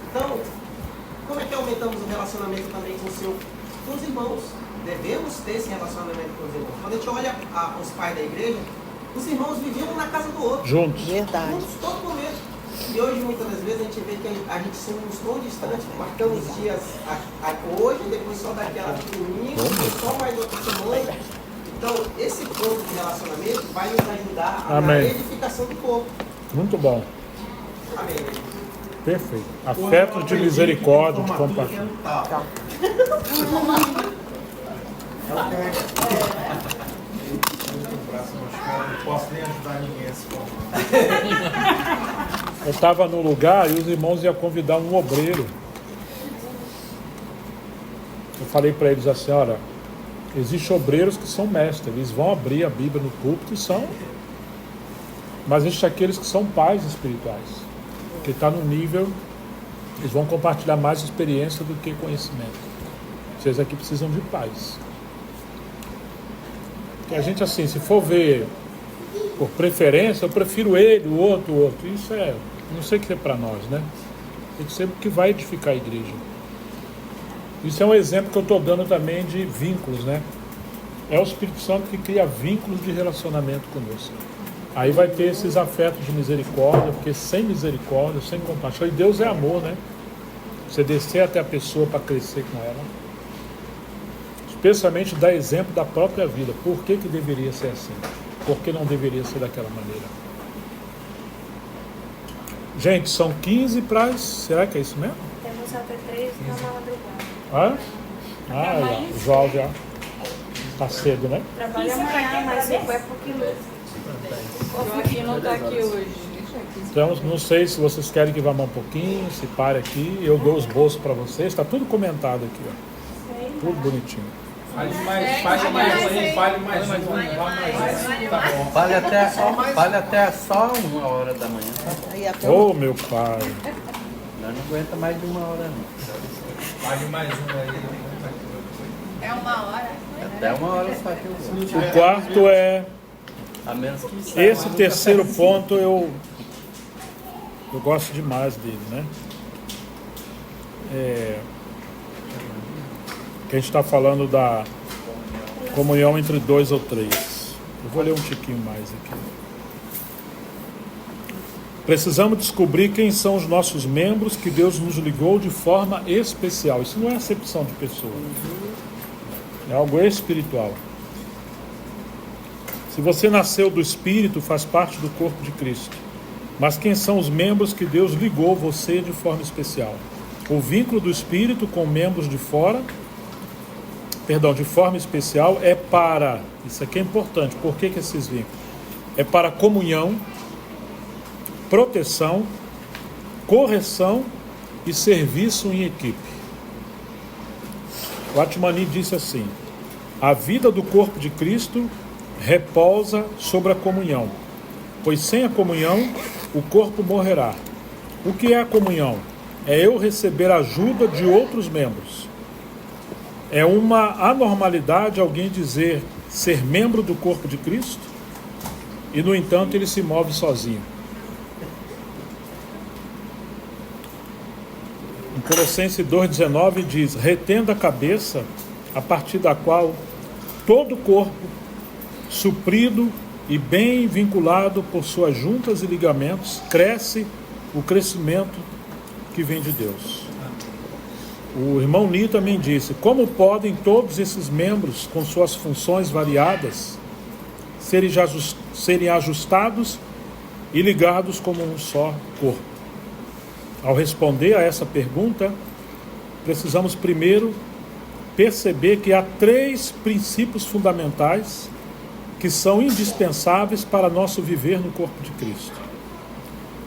Então, como é que aumentamos o relacionamento também com os irmãos? Devemos ter esse relacionamento com os irmãos. Quando a gente olha os pais da igreja, os irmãos viviam um na casa do outro. Juntos. Verdade. Juntos, todo momento. E hoje, muitas das vezes, a gente vê que a gente somos tão distantes, marcamos dias hoje, depois só daquela domingo, só mais outra semana. Então, esse ponto de relacionamento vai nos ajudar na edificação do corpo. Muito bom. Amém. Perfeito. Afeto de misericórdia, de compaixão. Não posso nem ajudar ninguém esse ponto. Eu estava num lugar e os irmãos iam convidar um obreiro. Eu falei para eles assim, olha, existem obreiros que são mestres, eles vão abrir a Bíblia no púlpito e são... Mas existem aqueles que são pais espirituais, que estão no nível, eles vão compartilhar mais experiência do que conhecimento. Vocês aqui precisam de pais. Porque a gente assim, se for ver por preferência, eu prefiro ele, o outro. Isso não sei o que é para nós, né? Tem que ser o que vai edificar a igreja. Isso é um exemplo que eu estou dando também de vínculos, né? É o Espírito Santo que cria vínculos de relacionamento conosco. Aí vai ter esses afetos de misericórdia, porque sem misericórdia, sem compaixão, e Deus é amor, né? Você descer até a pessoa para crescer com ela. Especialmente dar exemplo da própria vida. Por que deveria ser assim? Por que não deveria ser daquela maneira? Gente, são 15 para... Será que é isso mesmo? Temos até 3 na madrugada. O João já está cedo, né? Trabalha amanhã, mas eu é porque O Joaquim não está aqui hoje. Então, não sei se vocês querem que vá mais um pouquinho, se pare aqui. Eu dou os bolsos para vocês. Está tudo comentado aqui, ó. Tudo bonitinho. Fale mais um. Tá bom. Vale até só 1h da manhã. Tá? Ô, meu pai. Nós não aguenta mais de 1 hora, não. Fale mais um aí. É 1 hora? Até 1 hora só que eu vou. O quarto é... A menos que saia. Esse terceiro ponto eu gosto demais dele, né? Que a gente está falando da comunhão entre 2 ou 3. Eu vou ler um tiquinho mais aqui. Precisamos descobrir quem são os nossos membros que Deus nos ligou de forma especial. Isso não é acepção de pessoa. É algo espiritual. Se você nasceu do Espírito, faz parte do corpo de Cristo. Mas quem são os membros que Deus ligou você de forma especial? O vínculo do Espírito com membros de fora, de forma especial, é para... Isso aqui é importante. Por que esses vínculos? É para comunhão, proteção, correção e serviço em equipe. O Atmani disse assim: a vida do corpo de Cristo repousa sobre a comunhão, pois sem a comunhão o corpo morrerá. O que é a comunhão? É eu receber ajuda de outros membros. É uma anormalidade alguém dizer ser membro do corpo de Cristo? e, no entanto, ele se move sozinho. Em Colossenses 2,19 diz: retendo a cabeça, a partir da qual todo o corpo, suprido e bem vinculado por suas juntas e ligamentos, cresce o crescimento que vem de Deus. O irmão Ni também disse: como podem todos esses membros, com suas funções variadas, serem ajustados e ligados como um só corpo? Ao responder a essa pergunta, precisamos primeiro perceber que há 3 princípios fundamentais que são indispensáveis para nosso viver no corpo de Cristo.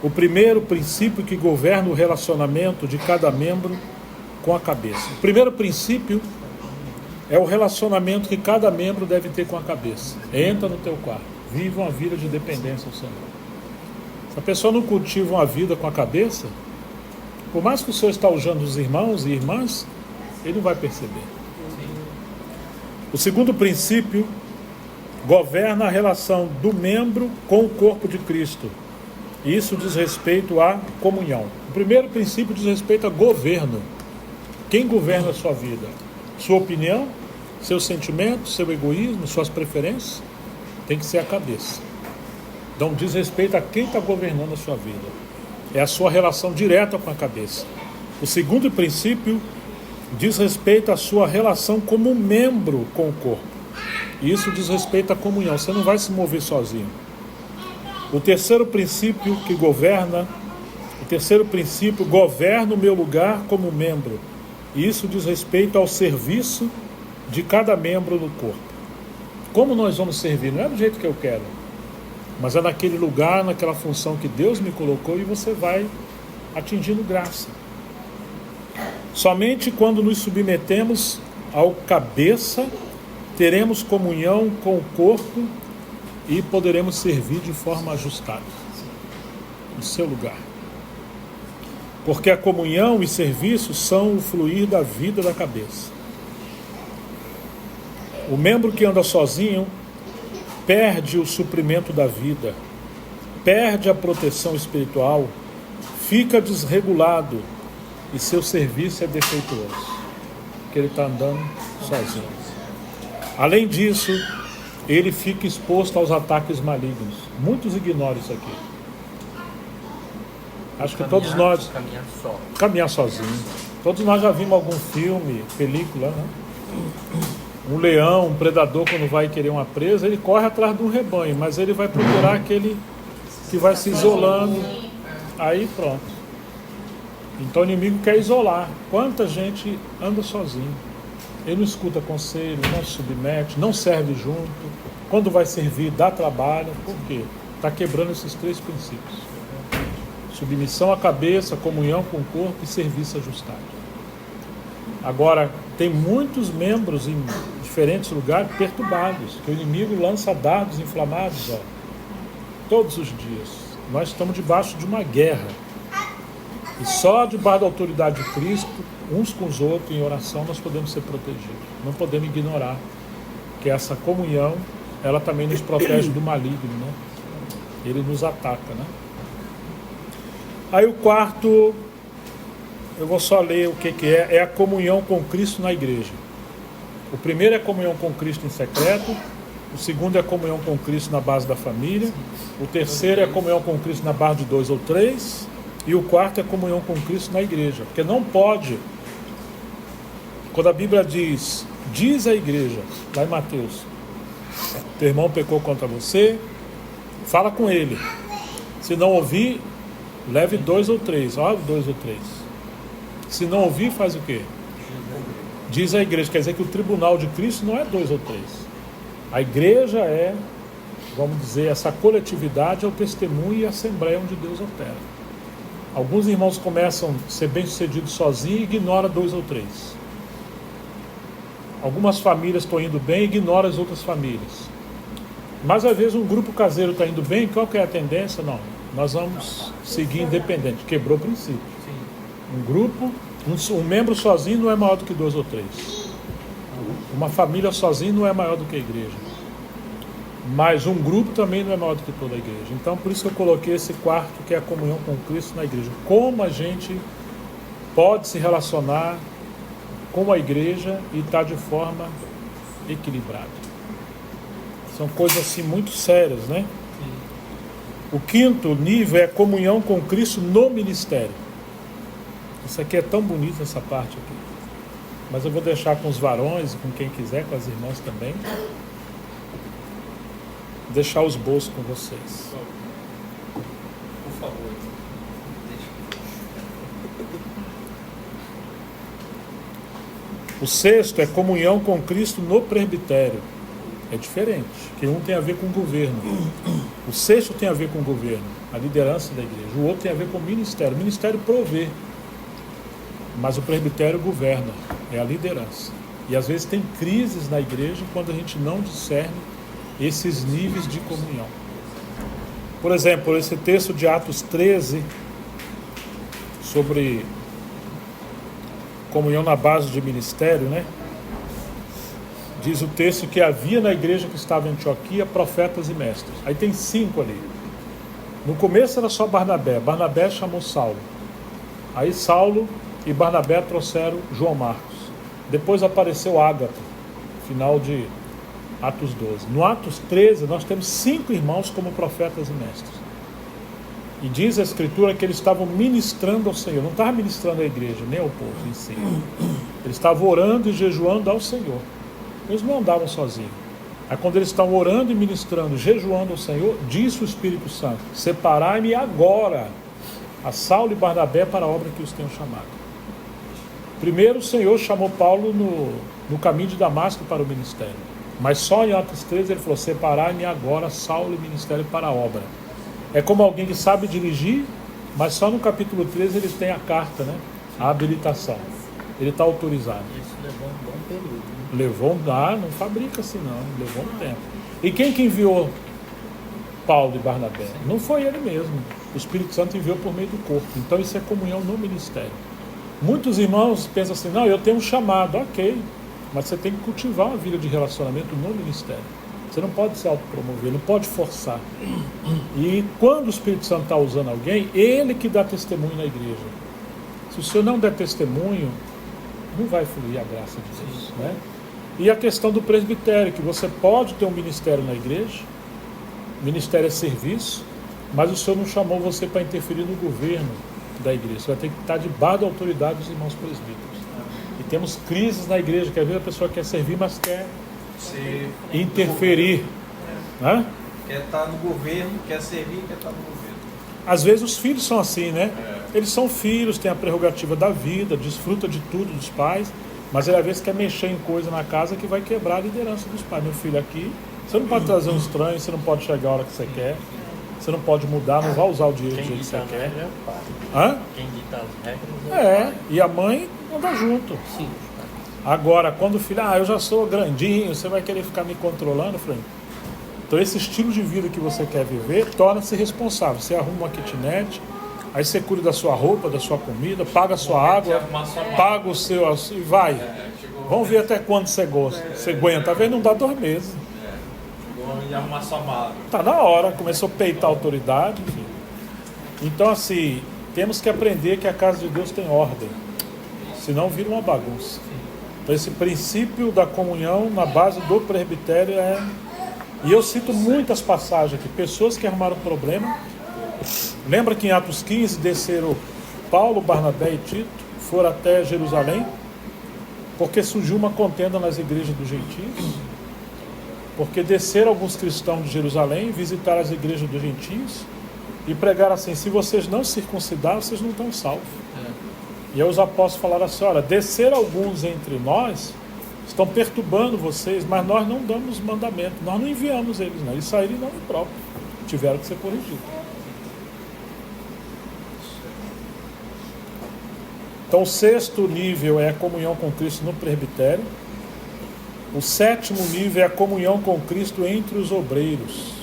O primeiro princípio que governa o relacionamento de cada membro com a cabeça. O primeiro princípio é o relacionamento que cada membro deve ter com a cabeça. Entra no teu quarto, viva uma vida de dependência ao Senhor. Se a pessoa não cultiva uma vida com a cabeça, por mais que o Senhor está usando os irmãos e irmãs, ele não vai perceber. O segundo princípio governa a relação do membro com o corpo de Cristo. E isso diz respeito à comunhão. O primeiro princípio diz respeito a governo. Quem governa a sua vida? Sua opinião, seus sentimentos, seu egoísmo, suas preferências? Tem que ser a cabeça. Então diz respeito a quem está governando a sua vida. É a sua relação direta com a cabeça. O segundo princípio diz respeito à sua relação como membro com o corpo. E isso diz respeito à comunhão. Você não vai se mover sozinho. O terceiro princípio governa o meu lugar como membro. E isso diz respeito ao serviço de cada membro do corpo. Como nós vamos servir? Não é do jeito que eu quero, mas é naquele lugar, naquela função que Deus me colocou, e você vai atingindo graça. Somente quando nos submetemos ao cabeça, teremos comunhão com o corpo e poderemos servir de forma ajustada, no seu lugar. Porque a comunhão e serviço são o fluir da vida da cabeça. O membro que anda sozinho perde o suprimento da vida, perde a proteção espiritual, fica desregulado e seu serviço é defeituoso, porque ele está andando sozinho. Além disso, ele fica exposto aos ataques malignos. Muitos ignoram isso aqui. Acho que todos nós... Caminhar sozinho. Todos nós já vimos algum filme, película, né? Um leão, um predador, quando vai querer uma presa, ele corre atrás de um rebanho, mas ele vai procurar aquele que vai se isolando. Aí pronto. Então o inimigo quer isolar. Quanta gente anda sozinho. Ele não escuta conselho, não se submete, não serve junto. Quando vai servir, dá trabalho. Por quê? Está quebrando esses 3 princípios. Submissão à cabeça, comunhão com o corpo e serviço ajustado. Agora, tem muitos membros em diferentes lugares perturbados, que o inimigo lança dardos inflamados, todos os dias. Nós estamos debaixo de uma guerra. E só debaixo da autoridade de Cristo, uns com os outros, em oração, nós podemos ser protegidos. Não podemos ignorar que essa comunhão, ela também nos protege do maligno, né? Ele nos ataca, né? Aí o quarto, eu vou só ler o que é a comunhão com Cristo na igreja. O primeiro é a comunhão com Cristo em secreto, o segundo é a comunhão com Cristo na base da família, o terceiro é a comunhão com Cristo na base de 2 ou 3, e o quarto é a comunhão com Cristo na igreja. Porque não pode, quando a Bíblia diz a igreja, lá em Mateus, teu irmão pecou contra você, fala com ele. Se não ouvir, leve 2 ou 3, olha 2 ou 3. Se não ouvir, faz o quê? Diz a igreja, quer dizer que o tribunal de Cristo não é 2 ou 3. A igreja é, vamos dizer, essa coletividade é o testemunho e a assembleia onde Deus opera. Alguns irmãos começam a ser bem-sucedidos sozinhos e ignoram 2 ou 3. Algumas famílias estão indo bem e ignoram as outras famílias. Mas às vezes um grupo caseiro está indo bem, qual que é a tendência? Não, nós vamos seguir independente, quebrou o princípio. Um grupo, um membro sozinho não é maior do que 2 ou 3. Uma família sozinha não é maior do que a igreja. mas um grupo também não é maior do que toda a igreja. Então, por isso que eu coloquei esse quarto, que é a comunhão com Cristo na igreja. Como a gente pode se relacionar com a igreja e estar de forma equilibrada. São coisas assim muito sérias, né? O quinto nível é a comunhão com Cristo no ministério. Isso aqui é tão bonito, essa parte aqui. Mas eu vou deixar com os varões, com quem quiser, com as irmãs também. Deixar os bolsos com vocês. Por favor. O sexto é comunhão com Cristo no presbitério. É diferente, que um tem a ver com o governo. O sexto tem a ver com o governo, a liderança da igreja. O outro tem a ver com o ministério. O ministério provê, mas o presbitério governa, é a liderança. E às vezes tem crises na igreja quando a gente não discerne esses níveis de comunhão. Por exemplo, esse texto de Atos 13, sobre comunhão na base de ministério, né? Diz o texto que havia na igreja que estava em Antioquia profetas e mestres. Aí tem 5 ali. No começo era só Barnabé. Barnabé chamou Saulo. Aí Saulo e Barnabé trouxeram João Marcos. Depois apareceu Ágape, final de Atos 12. No Atos 13 nós temos 5 irmãos como profetas e mestres. E diz a Escritura que eles estavam ministrando ao Senhor. Não estavam ministrando à igreja, nem ao povo em si. Eles estavam orando e jejuando ao Senhor. Eles não andavam sozinhos. Aí quando eles estão orando e ministrando, jejuando ao Senhor, disse o Espírito Santo: separai-me agora a Saulo e Barnabé para a obra que os tenho chamado. Primeiro o Senhor chamou Paulo no caminho de Damasco para o ministério. Mas só em Atos 13 ele falou: separai-me agora Saulo e ministério para a obra. É como alguém que sabe dirigir, mas só no capítulo 13 ele tem a carta, né? A habilitação. Ele está autorizado. Isso levou um bom período. Não fabrica assim não, levou um tempo. E quem que enviou Paulo e Barnabé? Não foi ele mesmo. O Espírito Santo enviou por meio do corpo. Então isso é comunhão no ministério. Muitos irmãos pensam assim: não, eu tenho um chamado, ok, mas você tem que cultivar uma vida de relacionamento no ministério. Você não pode se autopromover, não pode forçar. E quando o Espírito Santo está usando alguém, ele que dá testemunho na igreja. Se o senhor não der testemunho, não vai fluir a graça de Deus, né? E a questão do presbitério, que você pode ter um ministério na igreja, ministério é serviço, mas o Senhor não chamou você para interferir no governo da igreja. Você vai ter que estar debaixo da autoridade dos irmãos presbíteros. E temos crises na igreja, que às vezes a pessoa quer servir, mas quer interferir, né? Quer estar no governo, quer servir, quer estar no governo. Às vezes os filhos são assim, né? Eles são filhos, têm a prerrogativa da vida, desfruta de tudo dos pais, mas ele às vezes quer mexer em coisa na casa que vai quebrar a liderança dos pais. Meu filho, aqui, você não pode trazer um estranho, você não pode chegar a hora que você quer, você não pode mudar, não vai usar o dinheiro do jeito que você quer. Quem dita as regras e a mãe anda junto. Sim. Agora, quando o filho, eu já sou grandinho, você vai querer ficar me controlando, eu falei, então esse estilo de vida que você quer viver, torna-se responsável. Você arruma uma kitnet, aí você cuida da sua roupa, da sua comida, paga a sua água, paga o seu... e vai. Vamos ver até quando você gosta. Você aguenta, às vezes não dá 2 meses. Chegou a arrumar sua mala. Tá na hora, começou a peitar a autoridade, enfim. Então assim, temos que aprender que a casa de Deus tem ordem, senão vira uma bagunça. Então esse princípio da comunhão na base do presbitério é... E eu cito muitas passagens aqui, pessoas que arrumaram problema. Lembra que em Atos 15 desceram Paulo, Barnabé e Tito, foram até Jerusalém, porque surgiu uma contenda nas igrejas dos gentios, porque desceram alguns cristãos de Jerusalém, visitaram as igrejas dos gentios e pregaram assim: se vocês não circuncidarem, vocês não estão salvos. E aí os apóstolos falaram assim: olha, desceram alguns entre nós, estão perturbando vocês, mas nós não damos mandamento, nós não enviamos eles, não. Eles saíram em nome próprio, tiveram que ser corrigidos. Então o 6º nível é a comunhão com Cristo no presbitério. O 7º nível é a comunhão com Cristo entre os obreiros.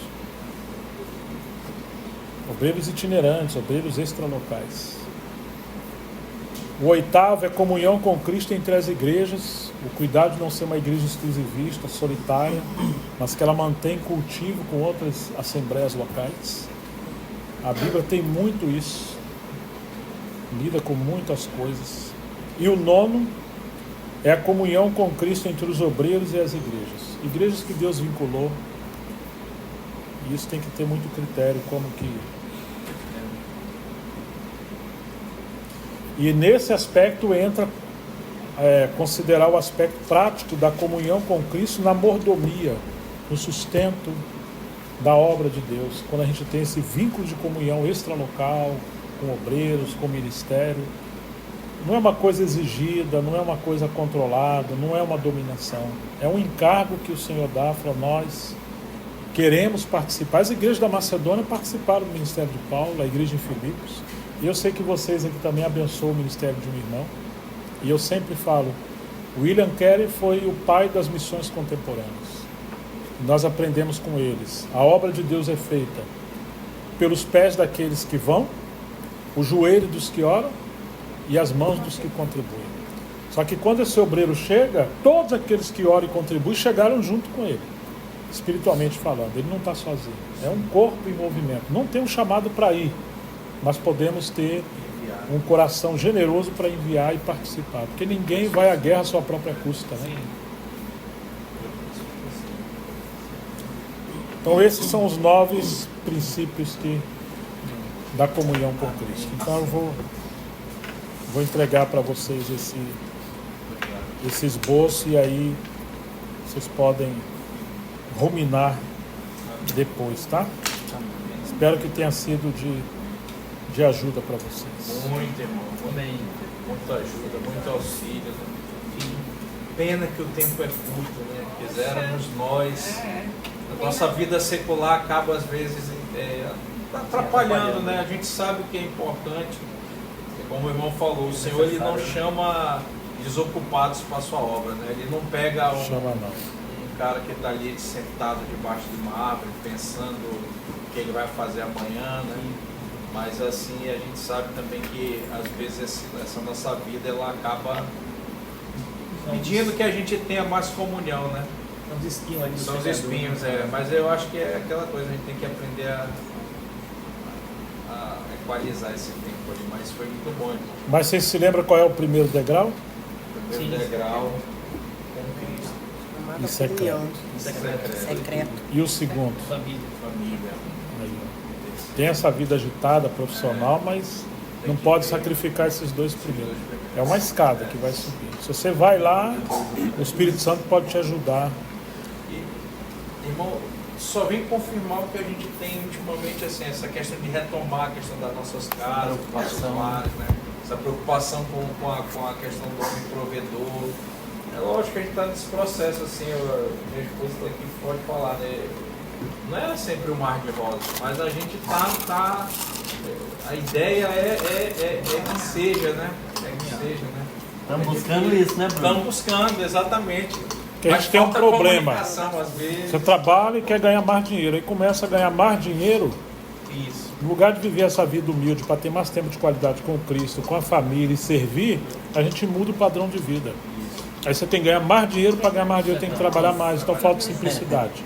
Obreiros itinerantes, obreiros extralocais. O 8º é comunhão com Cristo entre as igrejas o cuidado de não ser uma igreja exclusivista, solitária, mas que ela mantém cultivo com outras assembleias locais. A Bíblia tem muito isso, lida com muitas coisas. E o 9 é a comunhão com Cristo entre os obreiros e as igrejas. Igrejas que Deus vinculou. E isso tem que ter muito critério, como que... E nesse aspecto entra considerar o aspecto prático da comunhão com Cristo na mordomia, no sustento da obra de Deus. Quando a gente tem esse vínculo de comunhão extralocal, com obreiros, com ministério, não é uma coisa exigida, não é uma coisa controlada, não é uma dominação. É um encargo que o Senhor dá para nós. Queremos participar. As igrejas da Macedônia participaram do ministério de Paulo, a igreja em Filipos. E eu sei que vocês aqui também abençoam o ministério de um irmão. E eu sempre falo, William Carey foi o pai das missões contemporâneas. Nós aprendemos com eles. A obra de Deus é feita pelos pés daqueles que vão, o joelho dos que oram e as mãos dos que contribuem. Só que quando esse obreiro chega, todos aqueles que oram e contribuem chegaram junto com ele, espiritualmente falando. Ele não está sozinho. É um corpo em movimento. Não tem um chamado para ir, mas podemos ter um coração generoso para enviar e participar, porque ninguém vai à guerra à sua própria custa, né? Então esses são os 9 princípios da comunhão com Cristo. Então eu vou entregar para vocês esse esboço e aí vocês podem ruminar depois, tá? Espero que tenha sido de ajuda para vocês. Muito, irmão. Muita ajuda, muito auxílio. Pena que o tempo é curto, né? Quiséramos nós... A nossa vida secular acaba, às vezes, atrapalhando, né? A gente sabe o que é importante. Como o irmão falou, o Senhor ele não chama desocupados para a sua obra, né? Ele não pega um cara que está ali sentado debaixo de uma árvore, pensando o que ele vai fazer amanhã, né? Mas assim, a gente sabe também que às vezes essa nossa vida ela acaba pedindo que a gente tenha mais comunhão, né? São os espinhos ali. São os espinhos, mas eu acho que é aquela coisa, a gente tem que aprender a equalizar esse tempo ali, mas foi muito bom, irmão. Mas vocês se lembram qual é o primeiro degrau? O primeiro degrau com Cristo. E secreto. E o segundo? Família. Aí, tem essa vida agitada, profissional, mas não pode sacrificar esses 2 primeiros. É uma escada que vai subir. Se você vai lá, o Espírito Santo pode te ajudar. Irmão, só vem confirmar o que a gente tem ultimamente, assim, essa questão de retomar a questão das nossas casas, dos nossos lares, né? Essa preocupação com a questão do homem provedor. É lógico que a gente está nesse processo, assim, minha esposa está aqui, pode falar, né? Não era sempre um mar de rosas, mas a gente tá a ideia é que seja, né? Estamos buscando isso, né, Bruno? Estamos buscando, exatamente. Porque a gente tem um problema. Você trabalha e quer ganhar mais dinheiro. Aí começa a ganhar mais dinheiro. Isso. No lugar de viver essa vida humilde para ter mais tempo de qualidade com Cristo, com a família e servir, a gente muda o padrão de vida. Aí você tem que ganhar mais dinheiro, para ganhar mais dinheiro tem que trabalhar mais. Então falta simplicidade.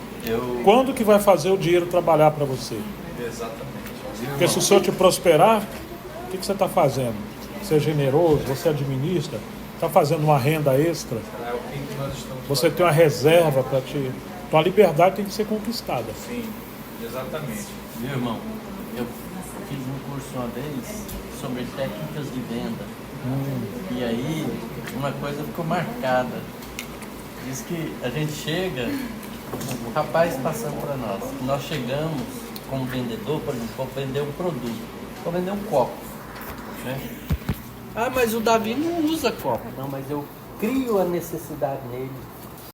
Quando que vai fazer o dinheiro trabalhar para você? Exatamente. Porque se o Senhor te prosperar, o que você está fazendo? Você é generoso, você administra, está fazendo uma renda extra, você tem uma reserva para te... Então a liberdade tem que ser conquistada. Sim, exatamente. Meu irmão, eu fiz um curso uma vez sobre técnicas de venda. E aí, uma coisa ficou marcada. Diz que a gente chega, o rapaz passando para nós chegamos como vendedor, por exemplo, para vender um produto, para vender um copo, né? Ah, mas o Davi não usa copo. Não, mas eu crio a necessidade nele,